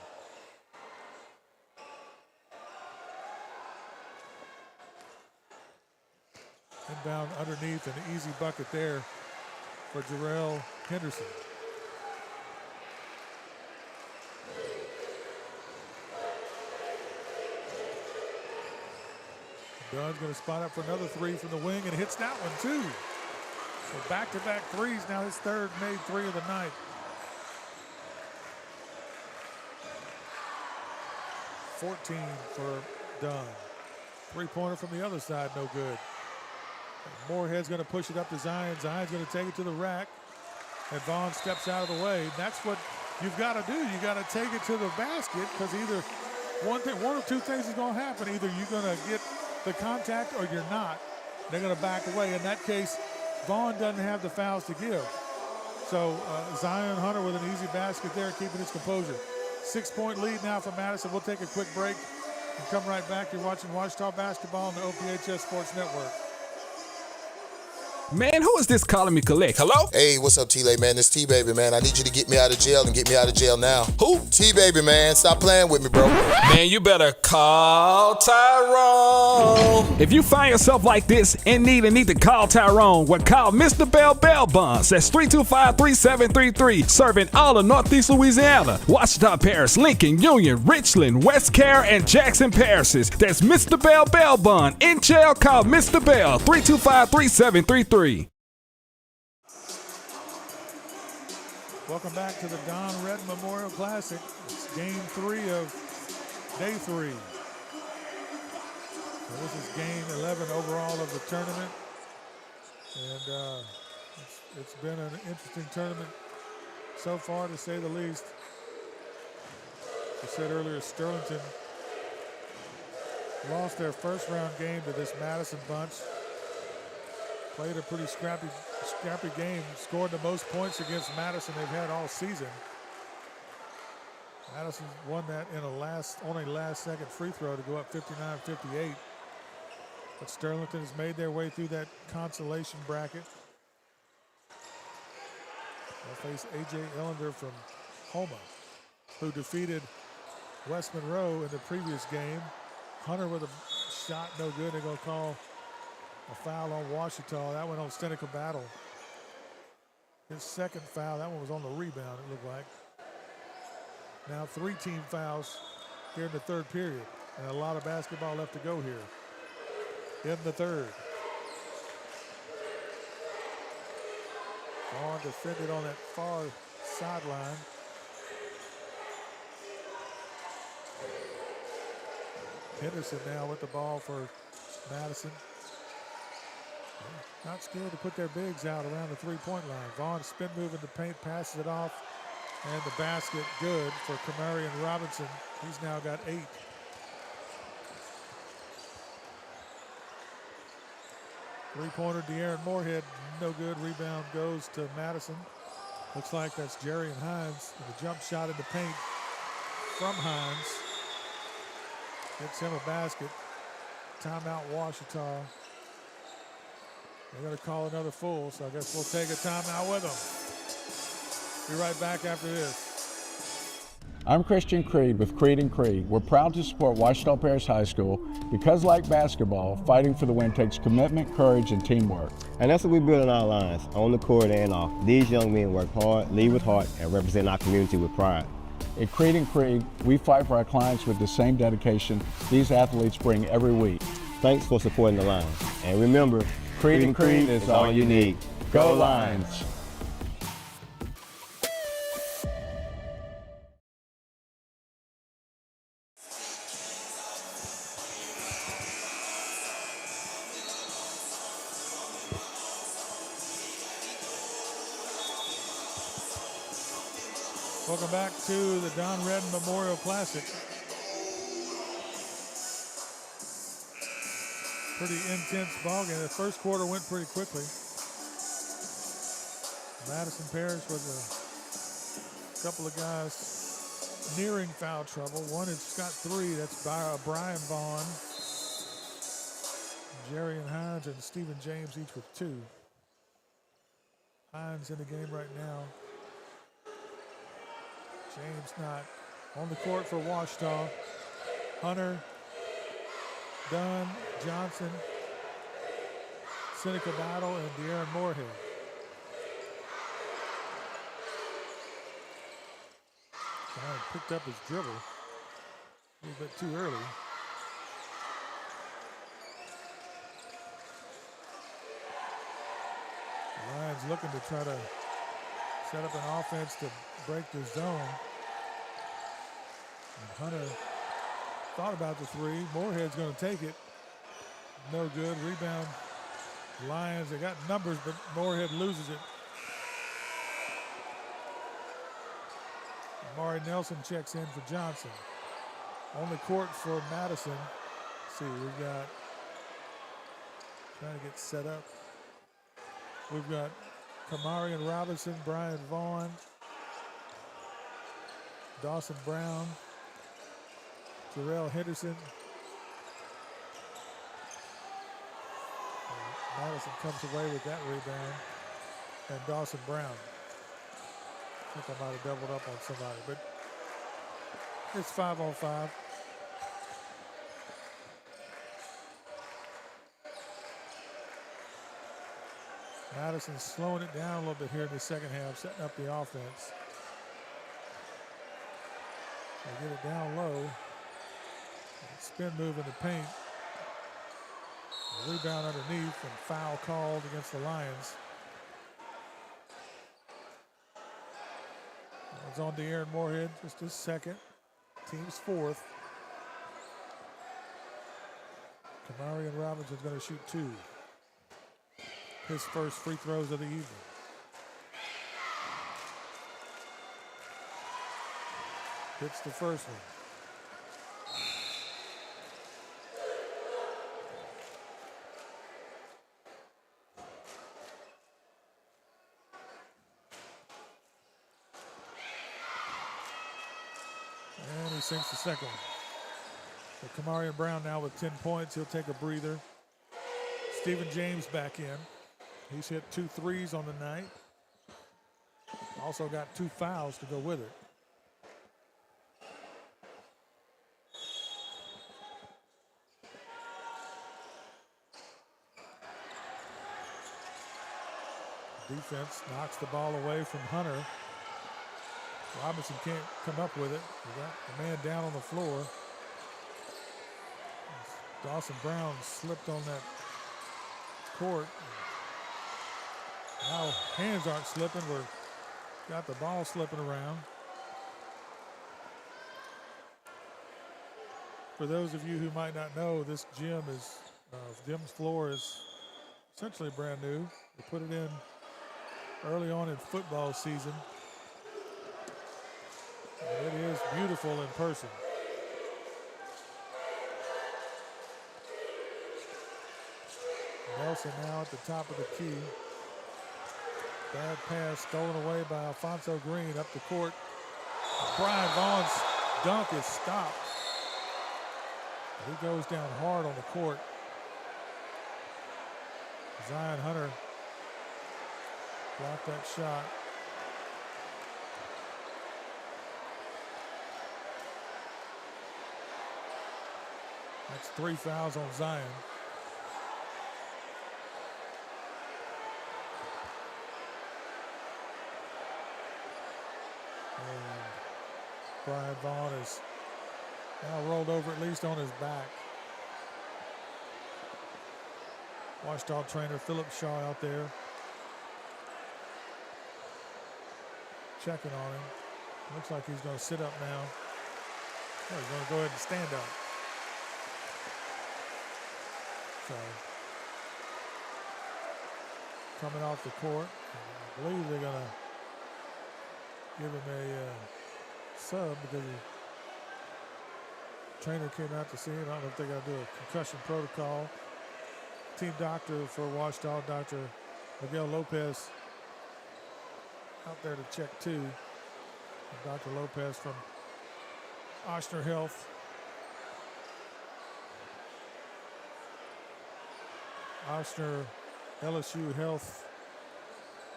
Inbound underneath, an easy bucket there for Jarrell Henderson. Dunn's going to spot up for another 3 from the wing and hits that one too. So back-to-back threes, now his third made 3 of the night. $14 for Dunn. 3-pointer from the other side, no good. Moorhead's going to push it up to Zion. Zion's going to take it to the rack. And Vaughn steps out of the way. That's what you've got to do. You got to take it to the basket, because either one of two things is going to happen. Either you're going to get the contact or you're not. They're going to back away. In that case, Vaughn doesn't have the fouls to give. So Zion Hunter with an easy basket there, keeping his composure. 6-point lead now for Madison. We'll take a quick break and come right back. You're watching Ouachita Basketball on the OPHS Sports Network. Man, who is this calling me collect? Hello? Hey, what's up, T-Lay, man? This T-Baby, man. I need you to get me out of jail and get me out of jail now. Who? T-Baby, man. Stop playing with me, bro. Man, you better call Tyrone. If you find yourself like this and need to call Tyrone, well, call Mr. Bell Bail Bonds. That's 325-3733. Serving all of Northeast Louisiana, Ouachita Parish, Lincoln, Union, Richland, West Carroll, and Jackson parishes. That's Mr. Bell Bail Bond. In jail, call Mr. Bell. 325-3733. Welcome back to the Don Redden Memorial Classic. It's game 3 of day 3. So this is game 11 overall of the tournament. And it's been an interesting tournament so far, to say the least. I said earlier, Sterlington lost their first round game to this Madison bunch. Played a pretty scrappy game, scored the most points against Madison they've had all season. Madison won that in only last-second free throw to go up 59-58. But Sterlington has made their way through that consolation bracket. They'll face A.J. Ellender from Homa, who defeated West Monroe in the previous game. Hunter with a shot, no good. They're going to call a foul on Ouachita. That went on Seneca Battle. His second foul, that one was on the rebound, it looked like. Now 3 team fouls here in the third period. And a lot of basketball left to go here in the third. Vaughn defended on that far sideline. Henderson now with the ball for Madison. Not scared to put their bigs out around the three-point line. Vaughn spin move in the paint, passes it off, and the basket good for Kamarian Robinson. He's now got 8. Three-pointer, De'Aaron Moorhead, no good. Rebound goes to Madison. Looks like that's Jerry and Hines. And a jump shot in the paint from Hines. Gets him a basket. Timeout, Ouachita. They're going to call another full, so I guess we'll take a timeout with them. Be right back after this. I'm Christian Creed with Creed & Creed. We're proud to support Ouachita Parish High School because, like basketball, fighting for the win takes commitment, courage, and teamwork. And that's what we build in our lines, on the court and off. These young men work hard, lead with heart, and represent our community with pride. At Creed & Creed, we fight for our clients with the same dedication these athletes bring every week. Thanks for supporting the Lions. And remember, Creed & Creed is all you need. Go Lions! Welcome back to the Don Redden Memorial Classic. Pretty intense ball game. The first quarter went pretty quickly. Madison Parish was a couple of guys nearing foul trouble. One has got 3. That's by Brian Vaughn, Jerry and Hines, and Stephen James each with 2. Hines in the game right now. James not on the court for Ouachita. Hunter, Dunn, Johnson, Seneca Battle, and De'Aaron Moorhead. Ryan picked up his dribble a little bit too early. Ryan's looking to try to set up an offense to break the zone. And Hunter thought about the 3. Moorhead's going to take it. No good. Rebound. Lions, they got numbers, but Moorhead loses it. Amari Nelson checks in for Johnson. On the court for Madison. Let's see, we've got, trying to get set up. We've got Kamarian Robinson, Brian Vaughn, Dawson Brown, Jarrell Henderson. Madison comes away with that rebound, and Dawson Brown. I think I might have doubled up on somebody, but it's 5-on-5. Madison's slowing it down a little bit here in the second half, setting up the offense. They get it down low. Spin move in the paint. A rebound underneath and foul called against the Lions. It's on De'Aaron Moorhead, just his second. Team's 4th. Kamarian Robinson's going to shoot 2. His first free throws of the evening. Hits the first one. And he sinks the second one. So Kamarian Brown now with 10 points. He'll take a breather. Stephen James back in. He's hit 2 threes on the night. Also got 2 fouls to go with it. Defense knocks the ball away from Hunter. Robinson can't come up with it. We got the man down on the floor. Dawson Brown slipped on that court. Now hands aren't slipping. We've got the ball slipping around. For those of you who might not know, this gym is, gym's floor is essentially brand new. They put it in early on in football season. And it is beautiful in person. Nelson now at the top of the key. Bad pass stolen away by Alfonso Green up the court. Brian Vaughn's dunk is stopped. He goes down hard on the court. Zion Hunter blocked that shot. That's 3 fouls on Zion. And Brian Vaughn is now rolled over at least on his back. Ouachita trainer Philip Shaw out there checking on him. Looks like he's going to sit up now. Oh, he's going to go ahead and stand up. So, coming off the court, I believe they're going to give him a sub because the trainer came out to see him. I don't know if they're going to do a concussion protocol. Team doctor for Ouachita, Dr. Miguel Lopez, out there to check too. And Dr. Lopez from Ochsner Health. Ochsner LSU Health,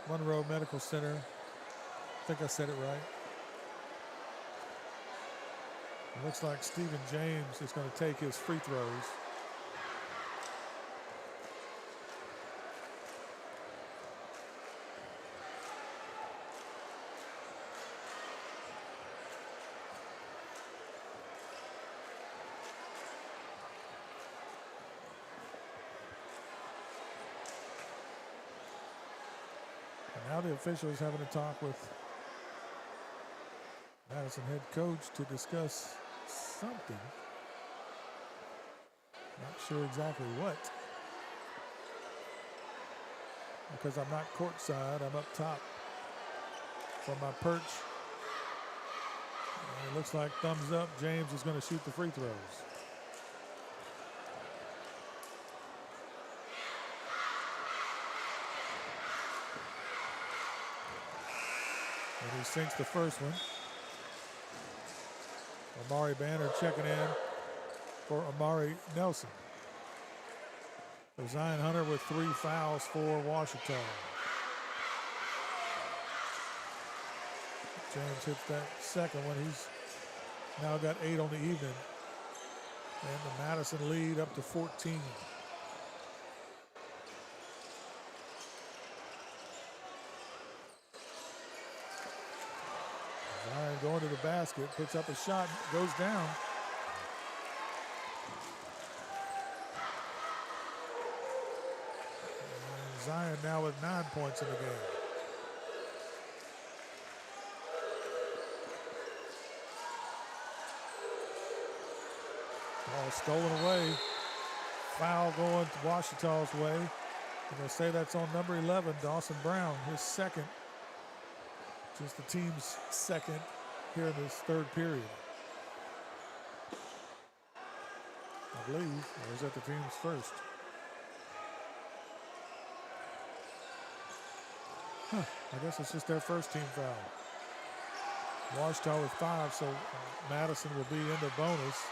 Monroe Medical Center. I think I said it right. It looks like Stephen James is going to take his free throws. Now the officials having a talk with Madison head coach to discuss something. Not sure exactly what. Because I'm not courtside, I'm up top from my perch. And it looks like thumbs up. James is going to shoot the free throws. And he sinks the first one. Amari Banner checking in for Amari Nelson. So Zion Hunter with 3 fouls for Ouachita. James hits that second one. He's now got 8 on the evening. And the Madison lead up to 14. Zion going to the basket, puts up a shot, goes down. And Zion now with 9 points in the game. Ball stolen away. Foul going to Ouachita's way. And they'll say that's on number 11, Dawson Brown, his second. Just the team's second here in this third period. I believe, or is that the team's first? I guess it's just their first team foul. Ouachita with 5, so Madison will be in the bonus.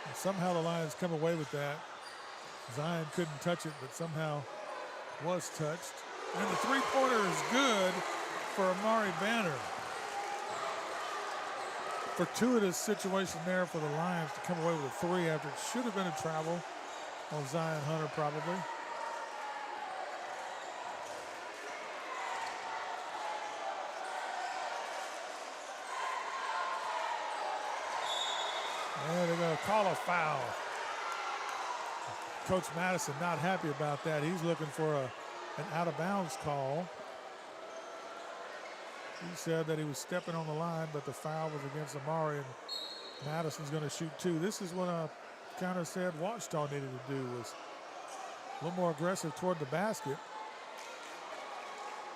And somehow the Lions come away with that. Zion couldn't touch it, but somehow was touched. And the three-pointer is good for Amari Banner. Fortuitous situation there for the Lions to come away with a 3 after it should have been a travel on Zion Hunter probably. And they're going to call a foul. Coach Madison not happy about that. He's looking for an out-of-bounds call. He said that he was stepping on the line, but the foul was against Amari, and Madison's going to shoot 2. This is when kind of said Ouachita needed to do was a little more aggressive toward the basket.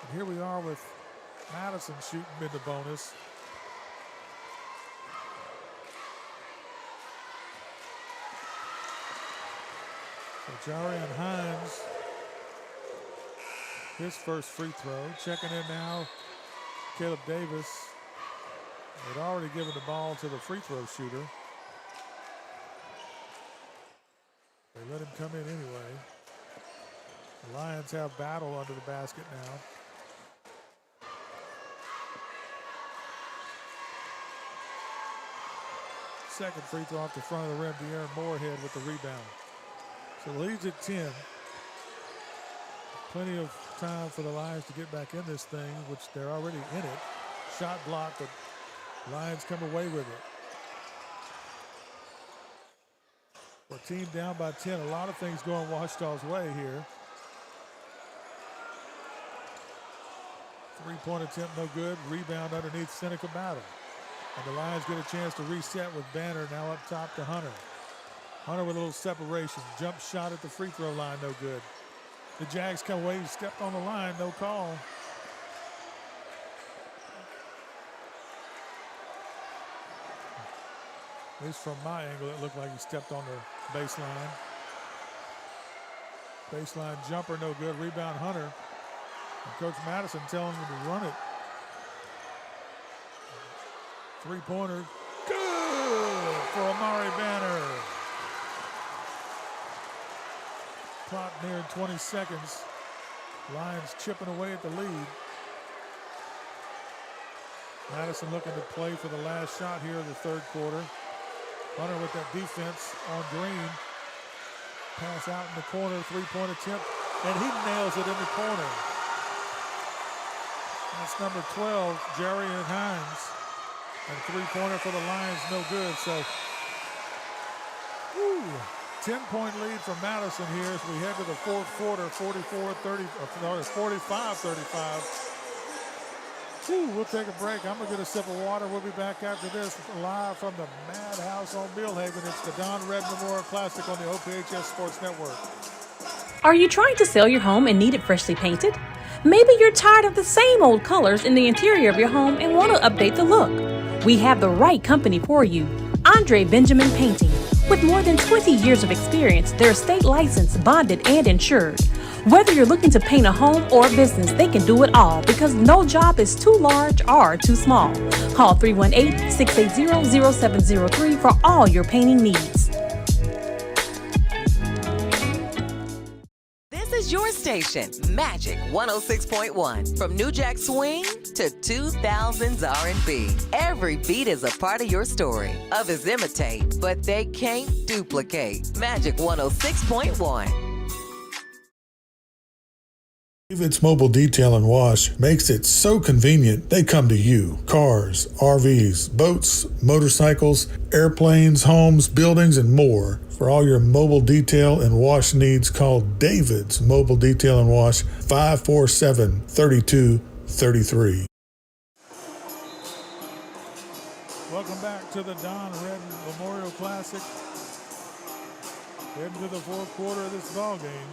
And here we are with Madison shooting mid the bonus. So Jarian Hines, his first free throw. Checking in now, Caleb Davis. They'd already given the ball to the free throw shooter. They let him come in anyway. The Lions have battle under the basket now. Second free throw off the front of the rim. De'Aaron Moorhead with the rebound. So the lead's at 10. Plenty of time for the Lions to get back in this thing, which they're already in it. Shot blocked, but Lions come away with it. For a team down by 10, a lot of things going Ouachita's way here. Three-point attempt, no good. Rebound underneath Seneca Battle. And the Lions get a chance to reset with Banner now up top to Hunter. Hunter with a little separation. Jump shot at the free throw line, no good. The Jags come away, he stepped on the line, no call. At least from my angle, it looked like he stepped on the baseline. Baseline jumper, no good. Rebound Hunter. And Coach Madison telling him to run it. Three-pointer, good for Amari Banner. Clock near 20 seconds. Lions chipping away at the lead. Madison looking to play for the last shot here in the third quarter. Hunter with that defense on Green. Pass out in the corner, three-point attempt, and he nails it in the corner. That's number 12, Jarian Hines. And three-pointer for the Lions, no good. So, 10-point lead for Madison here as we head to the fourth quarter, 45-35. We'll take a break. I'm going to get a sip of water. We'll be back after this live from the Madhouse on Millhaven. It's the Don Redden Memorial Classic on the OPHS Sports Network. Are you trying to sell your home and need it freshly painted? Maybe you're tired of the same old colors in the interior of your home and want to update the look. We have the right company for you. Andre Benjamin Painting. With more than 20 years of experience, they're state licensed, bonded, and insured. Whether you're looking to paint a home or a business, they can do it all because no job is too large or too small. Call 318-680-0703 for all your painting needs. This is your station, Magic 106.1. From New Jack Swing to 2000s R&B. Every beat is a part of your story. Others imitate, but they can't duplicate. Magic 106.1. David's Mobile Detail and Wash makes it so convenient they come to you. Cars, RVs, boats, motorcycles, airplanes, homes, buildings, and more. For all your mobile detail and wash needs, call David's Mobile Detail and Wash 547-3233. Welcome back to the Don Redden Memorial Classic. Heading to the fourth quarter of this ball game.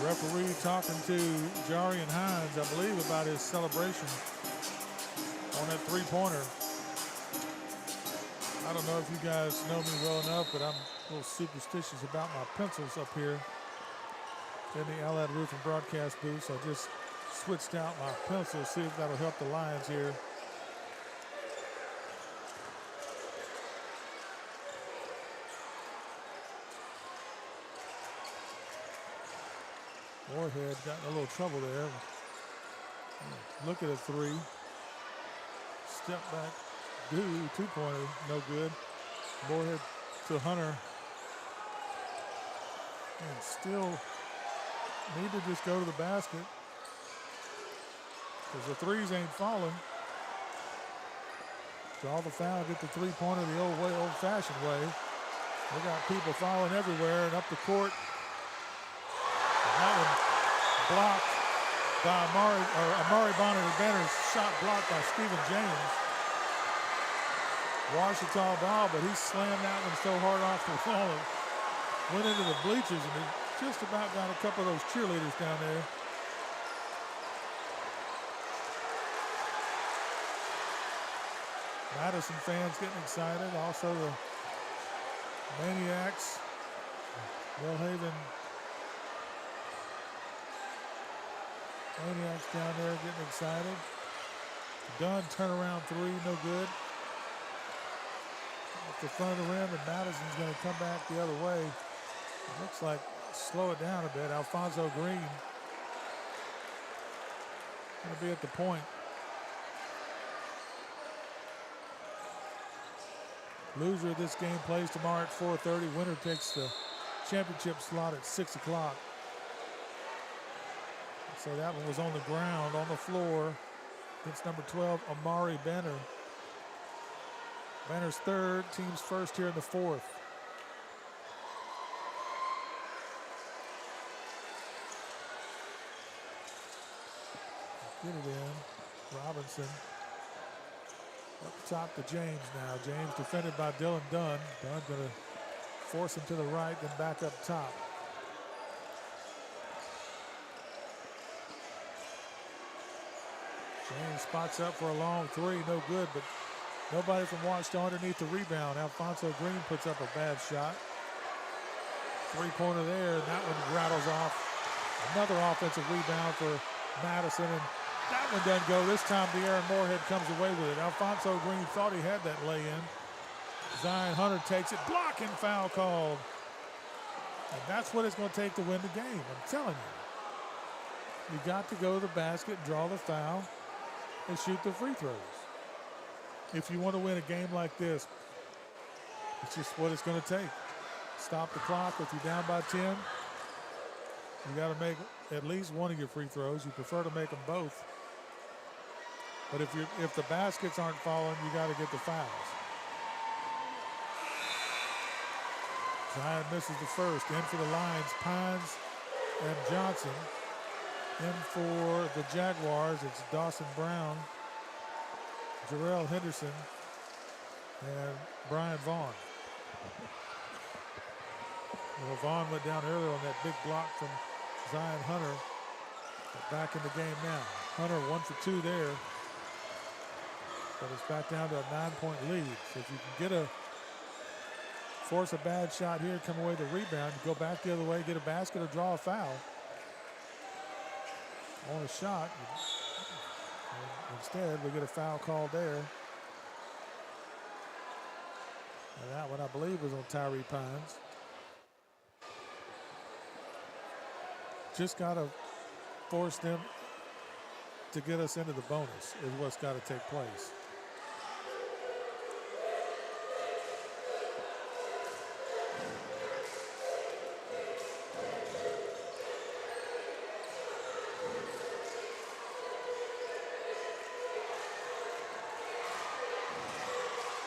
Referee talking to Jarian Hines, I believe, about his celebration on that three-pointer. I don't know if you guys know me well enough, but I'm a little superstitious about my pencils up here in the Allied Roof and Broadcast booth. So I just switched out my pencils, see if that'll help the Lions here. Moorhead got in a little trouble there. Look at a three. Step back. Two-pointer, no good. Moorhead to Hunter. And still need to just go to the basket because the threes ain't falling. Draw the foul, get the three-pointer the old-fashioned way. We got people fouling everywhere and up the court. That one blocked by Amari Bonnet. Banner's shot blocked by Stephen James. Ouachita ball, but he slammed that one so hard off the wall. It went into the bleachers, and it just about got a couple of those cheerleaders down there. Madison fans getting excited. Also the Maniacs. Millhaven Maniacs down there getting excited. Dunn turnaround three, no good. Off the front of the rim, and Madison's going to come back the other way. It looks like slow it down a bit. Alfonso Green going to be at the point. Loser of this game plays tomorrow at 4:30. Winner takes the championship slot at 6 o'clock. So that one was on the ground, on the floor. Against number 12, Amari Banner. Banner's third, team's first here in the fourth. Get it in. Robinson. Up top to James now. James defended by Dylan Dunn. Dunn going to force him to the right, then back up top. James spots up for a long three, no good, but nobody from Ouachita underneath the rebound. Alfonso Green puts up a bad shot. Three-pointer there, and that one rattles off. Another offensive rebound for Madison, and that one doesn't go. This time De'Aaron Moorhead comes away with it. Alfonso Green thought he had that lay-in. Zion Hunter takes it, blocking foul called. And that's what it's going to take to win the game, I'm telling you. You got to go to the basket, draw the foul, and shoot the free throws. If you want to win a game like this, it's just what it's going to take. Stop the clock. If you're down by 10, you got to make at least one of your free throws. You prefer to make them both. But if the baskets aren't falling, you got to get the fouls. Zion misses the first. In for the Lions, Pines and Johnson. In for the Jaguars, it's Dawson Brown, Jarrell Henderson, and Brian Vaughn. Well, Vaughn went down earlier on that big block from Zion Hunter. But back in the game now. Hunter 1 for 2 there. But it's back down to a 9-point lead. So if you can force a bad shot here, come away with a rebound, you go back the other way, get a basket or draw a foul. On a shot. And instead, we get a foul called there. And that one, I believe, was on Tyree Pines. Just got to force them to get us into the bonus is what's got to take place.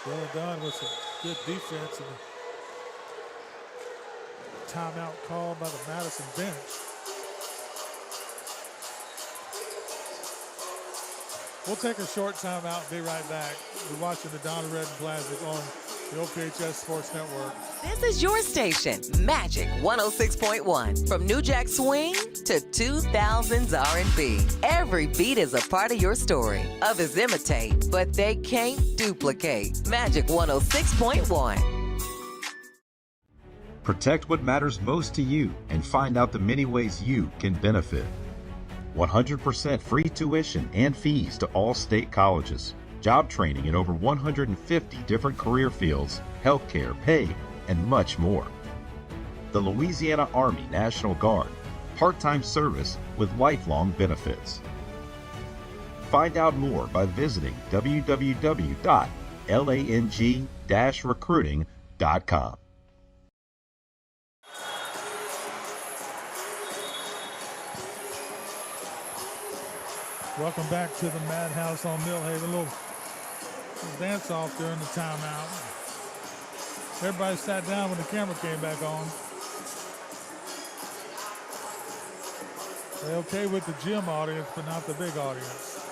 Dylan Dunn with some good defense and a timeout called by the Madison bench. We'll take a short timeout and be right back. We're watching the Don Redden Classic on the OPHS Sports Network. This is your station, Magic 106.1. From New Jack Swing to 2000s R&B. Every beat is a part of your story. Others imitate, but they can't duplicate. Magic 106.1. Protect what matters most to you and find out the many ways you can benefit. 100% free tuition and fees to all state colleges. Job training in over 150 different career fields, healthcare, pay, and much more. The Louisiana Army National Guard, part-time service with lifelong benefits. Find out more by visiting www.lang-recruiting.com. Welcome back to the Madhouse on Millhaven. A little dance off during the timeout. Everybody sat down when the camera came back on. They're okay with the gym audience, but not the big audience.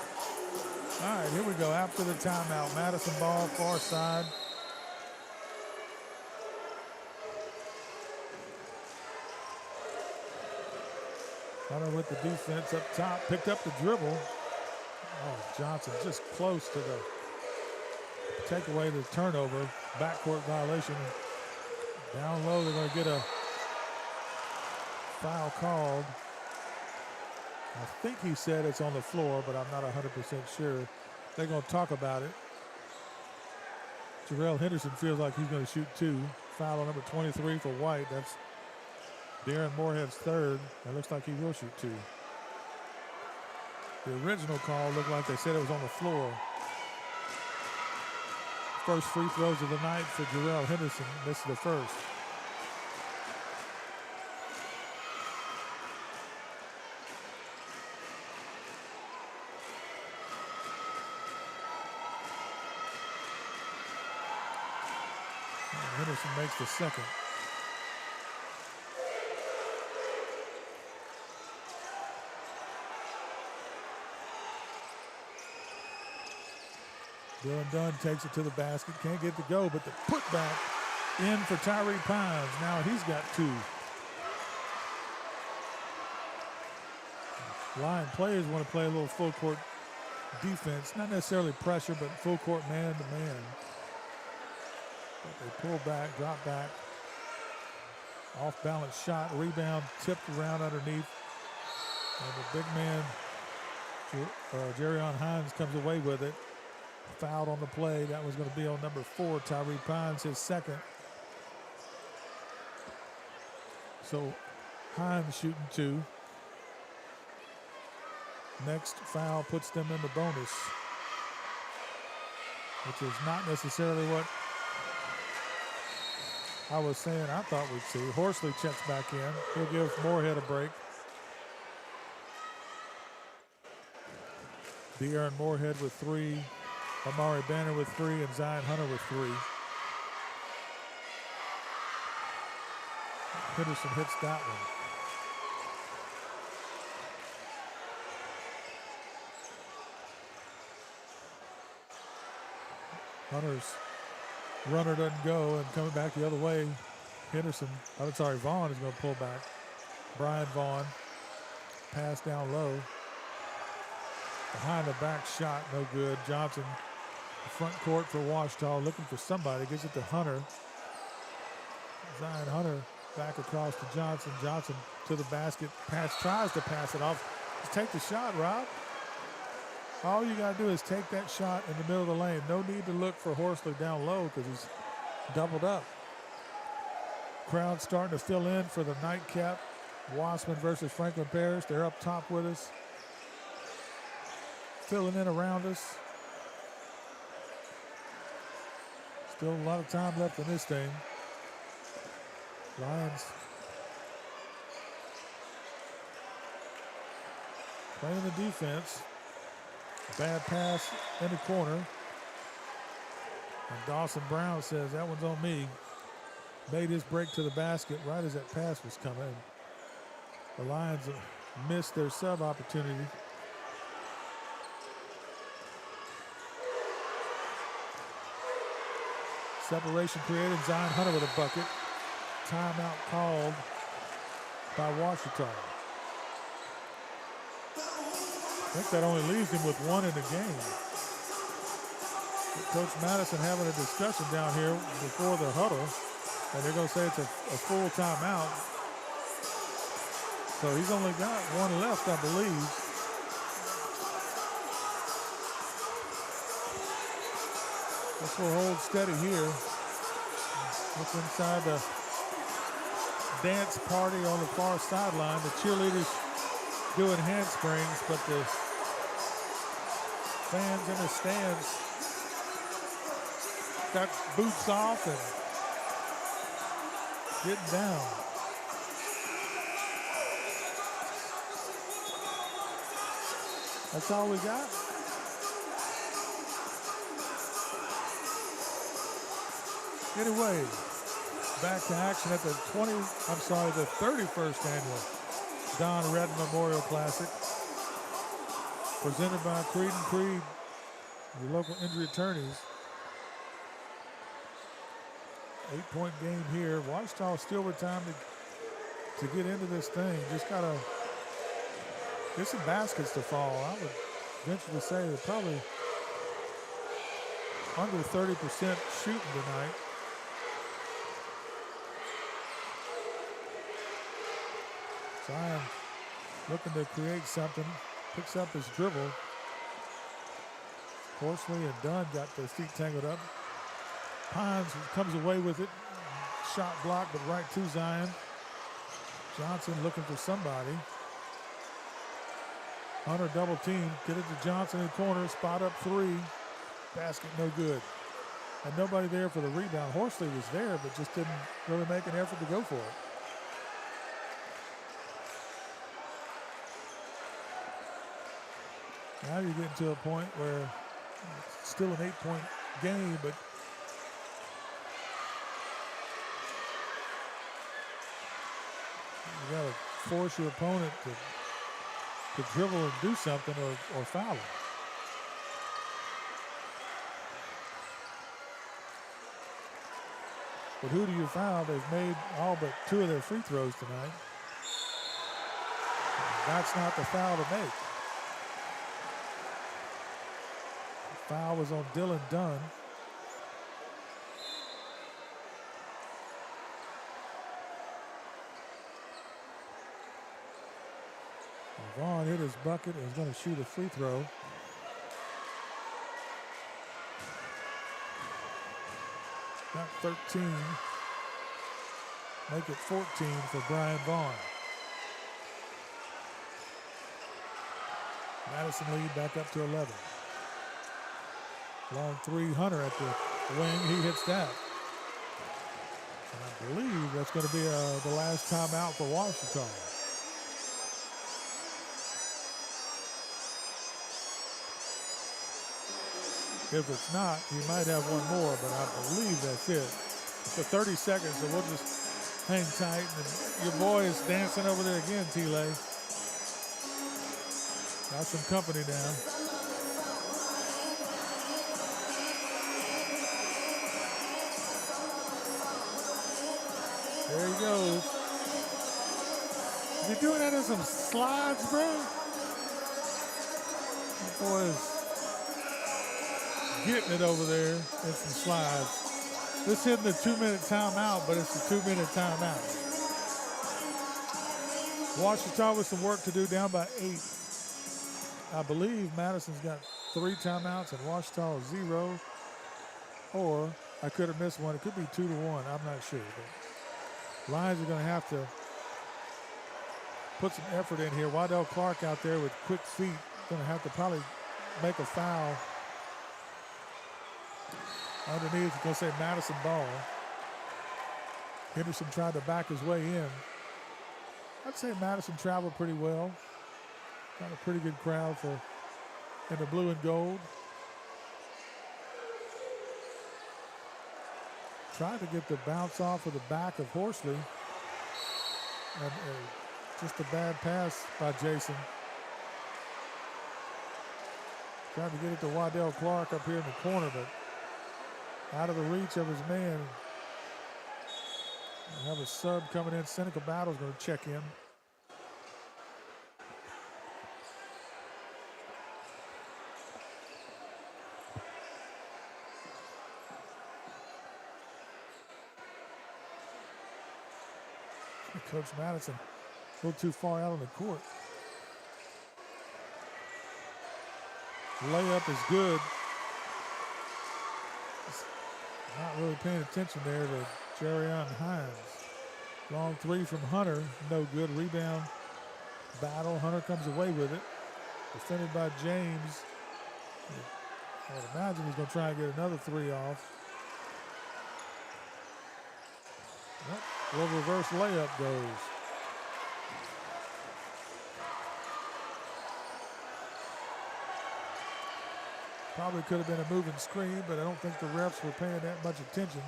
All right, here we go. After the timeout, Madison ball, far side. Hunter with the defense up top, picked up the dribble. Oh, Johnson just close to the take away the turnover. Backcourt violation. Down low, they're going to get a foul called. I think he said it's on the floor, but I'm not 100% sure. They're going to talk about it. Jarrell Henderson feels like he's going to shoot 2. Foul on number 23 for White. That's Darren Moorhead's 3rd. It looks like he will shoot 2. The original call looked like they said it was on the floor. First free throws of the night for Jarrell Henderson. This is the first. And Henderson makes the second. Dylan Dunn takes it to the basket. Can't get to go, but the putback in for Tyree Pines. Now he's got 2. Lion players want to play a little full court defense. Not necessarily pressure, but full court man to man. But they pull back, drop back. Off balance shot, rebound tipped around underneath. And the big man, Jerion Hines, comes away with it. Fouled on the play. That was going to be on number 4, Tyree Pines, his second. So Hines shooting 2. Next foul puts them in the bonus, which is not necessarily what I was saying I thought we'd see. Horsley checks back in. He'll give Moorhead a break. De'Aaron Moorhead with 3. Amari Banner with 3 and Zion Hunter with 3. Henderson hits that one. Hunter's runner doesn't go, and coming back the other way, Vaughn is going to pull back. Brian Vaughn, pass down low. Behind the back shot, no good. Johnson, front court for Ouachita, looking for somebody. Gives it to Hunter. Zion Hunter back across to Johnson. Johnson to the basket. Tries to pass it off. Just take the shot, Rob. All you got to do is take that shot in the middle of the lane. No need to look for Horsley down low because he's doubled up. Crowd starting to fill in for the nightcap. Wassman versus Franklin Parish. They're up top with us. Filling in around us. Still a lot of time left in this thing. Lions playing the defense. Bad pass in the corner. And Dawson Brown says, that one's on me. Made his break to the basket right as that pass was coming. The Lions missed their sub opportunity. Separation created. Zion Hunter with a bucket. Timeout called by Ouachita. I think that only leaves him with 1 in the game. Coach Madison having a discussion down here before the huddle, and they're going to say it's a full timeout. So he's only got 1 left, I believe. This will hold steady here. Look inside the dance party on the far sideline. The cheerleaders doing handsprings, but the fans in the stands got boots off and getting down. That's all we got. Anyway, back to action at the 31st annual Don Redden Memorial Classic, presented by Creed & Creed your local injury attorneys. 8-point game here. Ouachita still with time to get into this thing. Just gotta get some baskets to fall. I would venture to say they're probably under 30% shooting tonight. Zion looking to create something. Picks up his dribble. Horsley and Dunn got their feet tangled up. Pines comes away with it. Shot blocked, but right to Zion. Johnson looking for somebody. Hunter double team. Get it to Johnson in the corner. Spot up three. Basket no good. And nobody there for the rebound. Horsley was there, but just didn't really make an effort to go for it. Now you're getting to a point where it's still an 8-point game, but you got to force your opponent to dribble and do something or foul him. But who do you foul? They've made all but 2 of their free throws tonight. That's not the foul to make. The foul was on Dylan Dunn. Vaughn hit his bucket and is going to shoot a free throw. Got 13. Make it 14 for Brian Vaughn. Madison lead back up to 11. Long three, Hunter at the wing. He hits that. And I believe that's going to be the last timeout for Ouachita. If it's not, you might have one more, but I believe that's it. For 30 seconds, so we'll just hang tight. And your boy is dancing over there again, T-Lay. Got some company now. There he goes. Is he doing that in some slides, bro? That boy is getting it over there in some slides. This isn't a 2-minute timeout, but it's a 2-minute timeout. Ouachita with some work to do, down by 8. I believe Madison's got 3 timeouts and Ouachita 0. Or I could have missed one. It could be 2-1. I'm not sure. But Lions are going to have to put some effort in here. Waddell Clark out there with quick feet. Going to have to probably make a foul. Underneath, it's going to say Madison ball. Henderson tried to back his way in. I'd say Madison traveled pretty well. Got a pretty good crowd in the blue and gold. Tried to get the bounce off of the back of Horsley. And just a bad pass by Jason. Tried to get it to Waddell Clark up here in the corner, but out of the reach of his man. We have a sub coming in. Seneca Battle's going to check in. Coach Madison a little too far out on the court. Layup is good. Not really paying attention there to Jerion Hines. Long three from Hunter, no good. Rebound, Battle. Hunter comes away with it. Defended by James. I would imagine he's going to try and get another three off. Yep. Little reverse layup goes. Probably could have been a moving screen, but I don't think the refs were paying that much attention.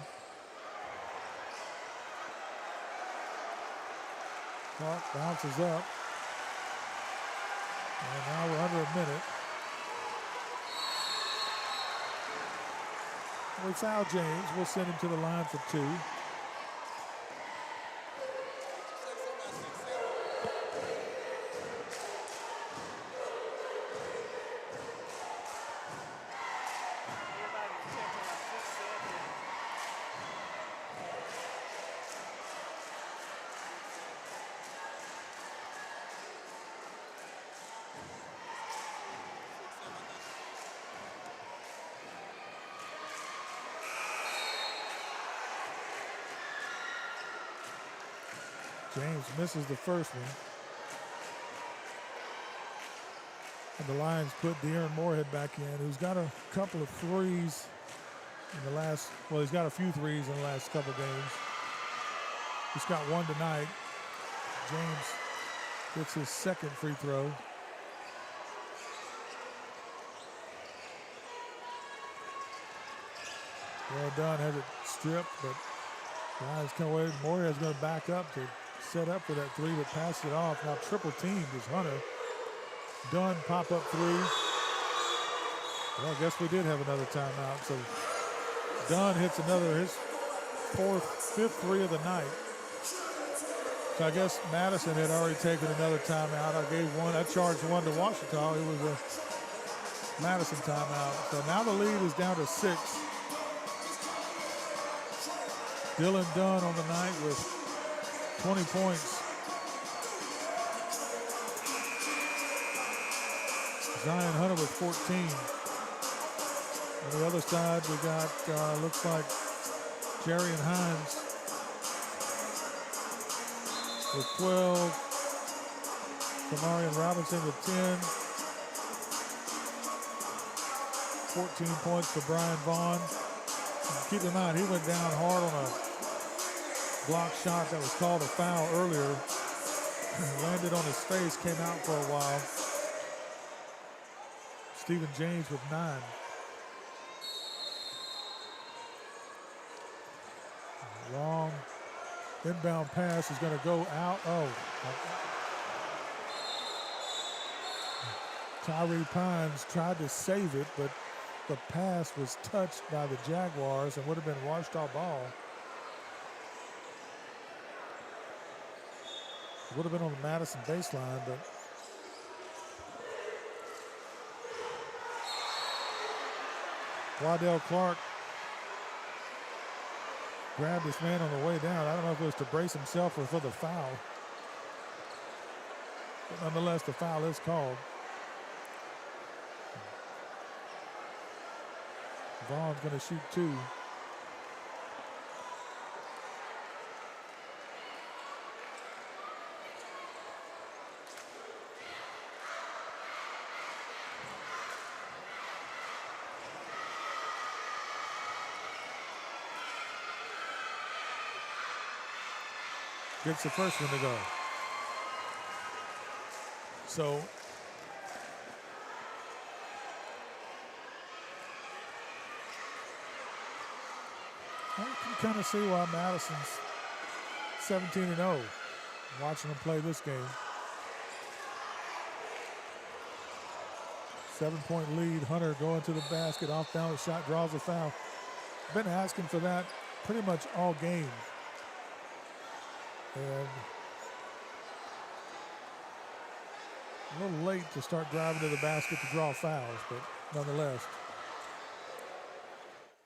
Clark bounces up. And now we're under a minute. We foul James. We'll send him to the line for 2. James misses the first one. And the Lions put De'Aaron Moorhead back in, who's got a couple of threes in the last, well, he's got a few threes in the last couple games. He's got one tonight. James gets his second free throw. Well done, has it stripped, but Lions come away. Moorhead's going to back up to set up for that three, but passed it off. Now triple teamed is Hunter. Dunn pop-up three. Well, I guess we did have another timeout. So Dunn hits his fifth three of the night. So I guess Madison had already taken another timeout. I charged one to Ouachita. It was a Madison timeout. So now the lead is down to 6. Dylan Dunn on the night with 20 points. Zion Hunter with 14. On the other side, we got, looks like Jerry Hines with 12. Kamarian Robinson with 10. 14 points for Brian Vaughn. And keep in mind, he went down hard on a block shot that was called a foul earlier. Landed on his face, came out for a while. Stephen James with 9. Long inbound pass is going to go out. Tyree Pines tried to save it, but the pass was touched by the Jaguars and would have been Ouachita ball. It would have been on the Madison baseline, but Waddell Clark grabbed this man on the way down. I don't know if it was to brace himself or for the foul. But nonetheless, the foul is called. Vaughn's going to shoot 2. Gets the first one to go. So I can kind of see why Madison's 17-0 watching them play this game. 7-point lead. Hunter going to the basket, off balance shot, draws a foul. Been asking for that pretty much all game. And a little late to start driving to the basket to draw fouls, but nonetheless.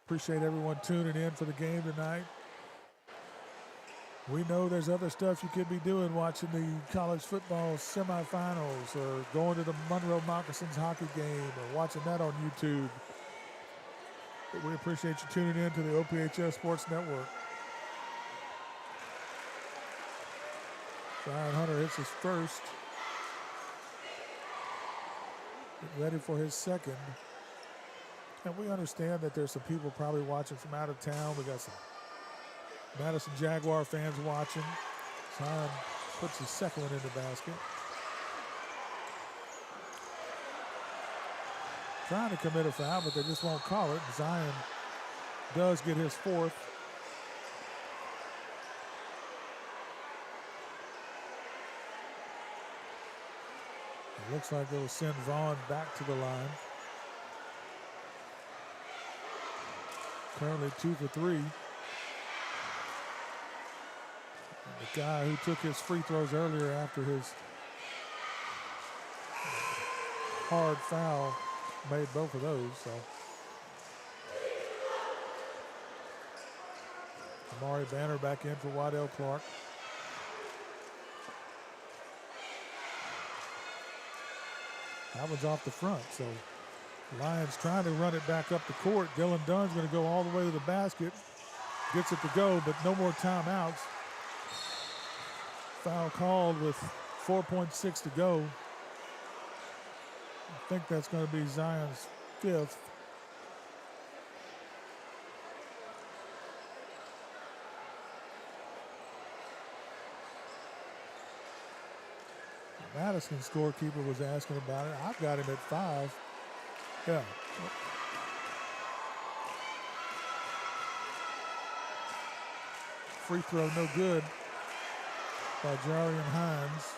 Appreciate everyone tuning in for the game tonight. We know there's other stuff you could be doing, watching the college football semifinals or going to the Monroe Moccasins hockey game or watching that on YouTube. But we appreciate you tuning in to the OPHS Sports Network. Brian Hunter hits his first. Get ready for his second. And we understand that there's some people probably watching from out of town. We got some Madison Jaguar fans watching. Zion puts his second one in the basket. Trying to commit a foul, but they just won't call it. Zion does get his fourth. It looks like they'll send Vaughn back to the line. currently 2 for 3. And the guy who took his free throws earlier after his hard foul made both of those. So Amari Banner back in for Waddell Clark. That one's off the front, so Lions trying to run it back up the court. Dylan Dunn's going to go all the way to the basket. Gets it to go, but no more timeouts. Foul called with 4.6 to go. I think that's going to be Zion's 5th. Madison scorekeeper was asking about it. I've got him at 5. Yeah. Free throw no good by Jarian Hines.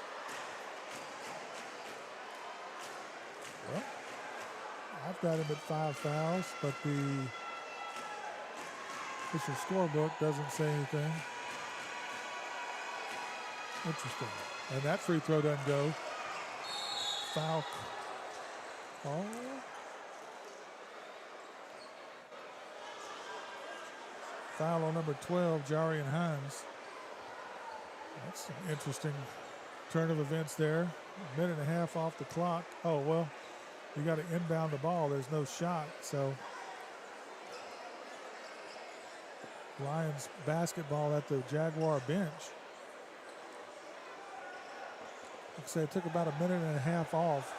Well, I've got him at 5 fouls, but the official scorebook doesn't say anything. Interesting. And that free throw doesn't go. Foul call. Foul on number 12, Jarian Hines. That's an interesting turn of events there. A minute and a half off the clock. Oh, well, you got to inbound the ball. There's no shot, so Lions basketball at the Jaguar bench. Like I said, it took about a minute and a half off.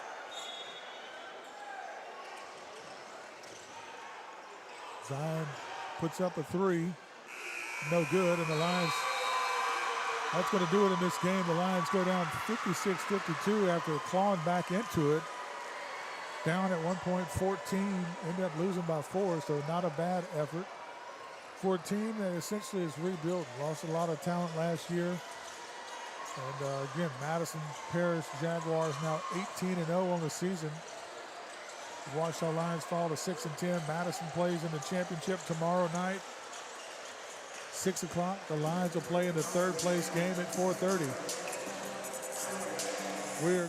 Zion puts up a 3. No good, and the Lions, that's going to do it in this game. The Lions go down 56-52 after clawing back into it. Down at one point 14, end up losing by 4, so not a bad effort for a team that essentially is rebuilt. Lost a lot of talent last year. And again, Madison Parish Jaguars now 18-0 on the season. The Ouachita Lions fall to 6-10. Madison plays in the championship tomorrow night, 6 o'clock. The Lions will play in the third place game at 4:30. We're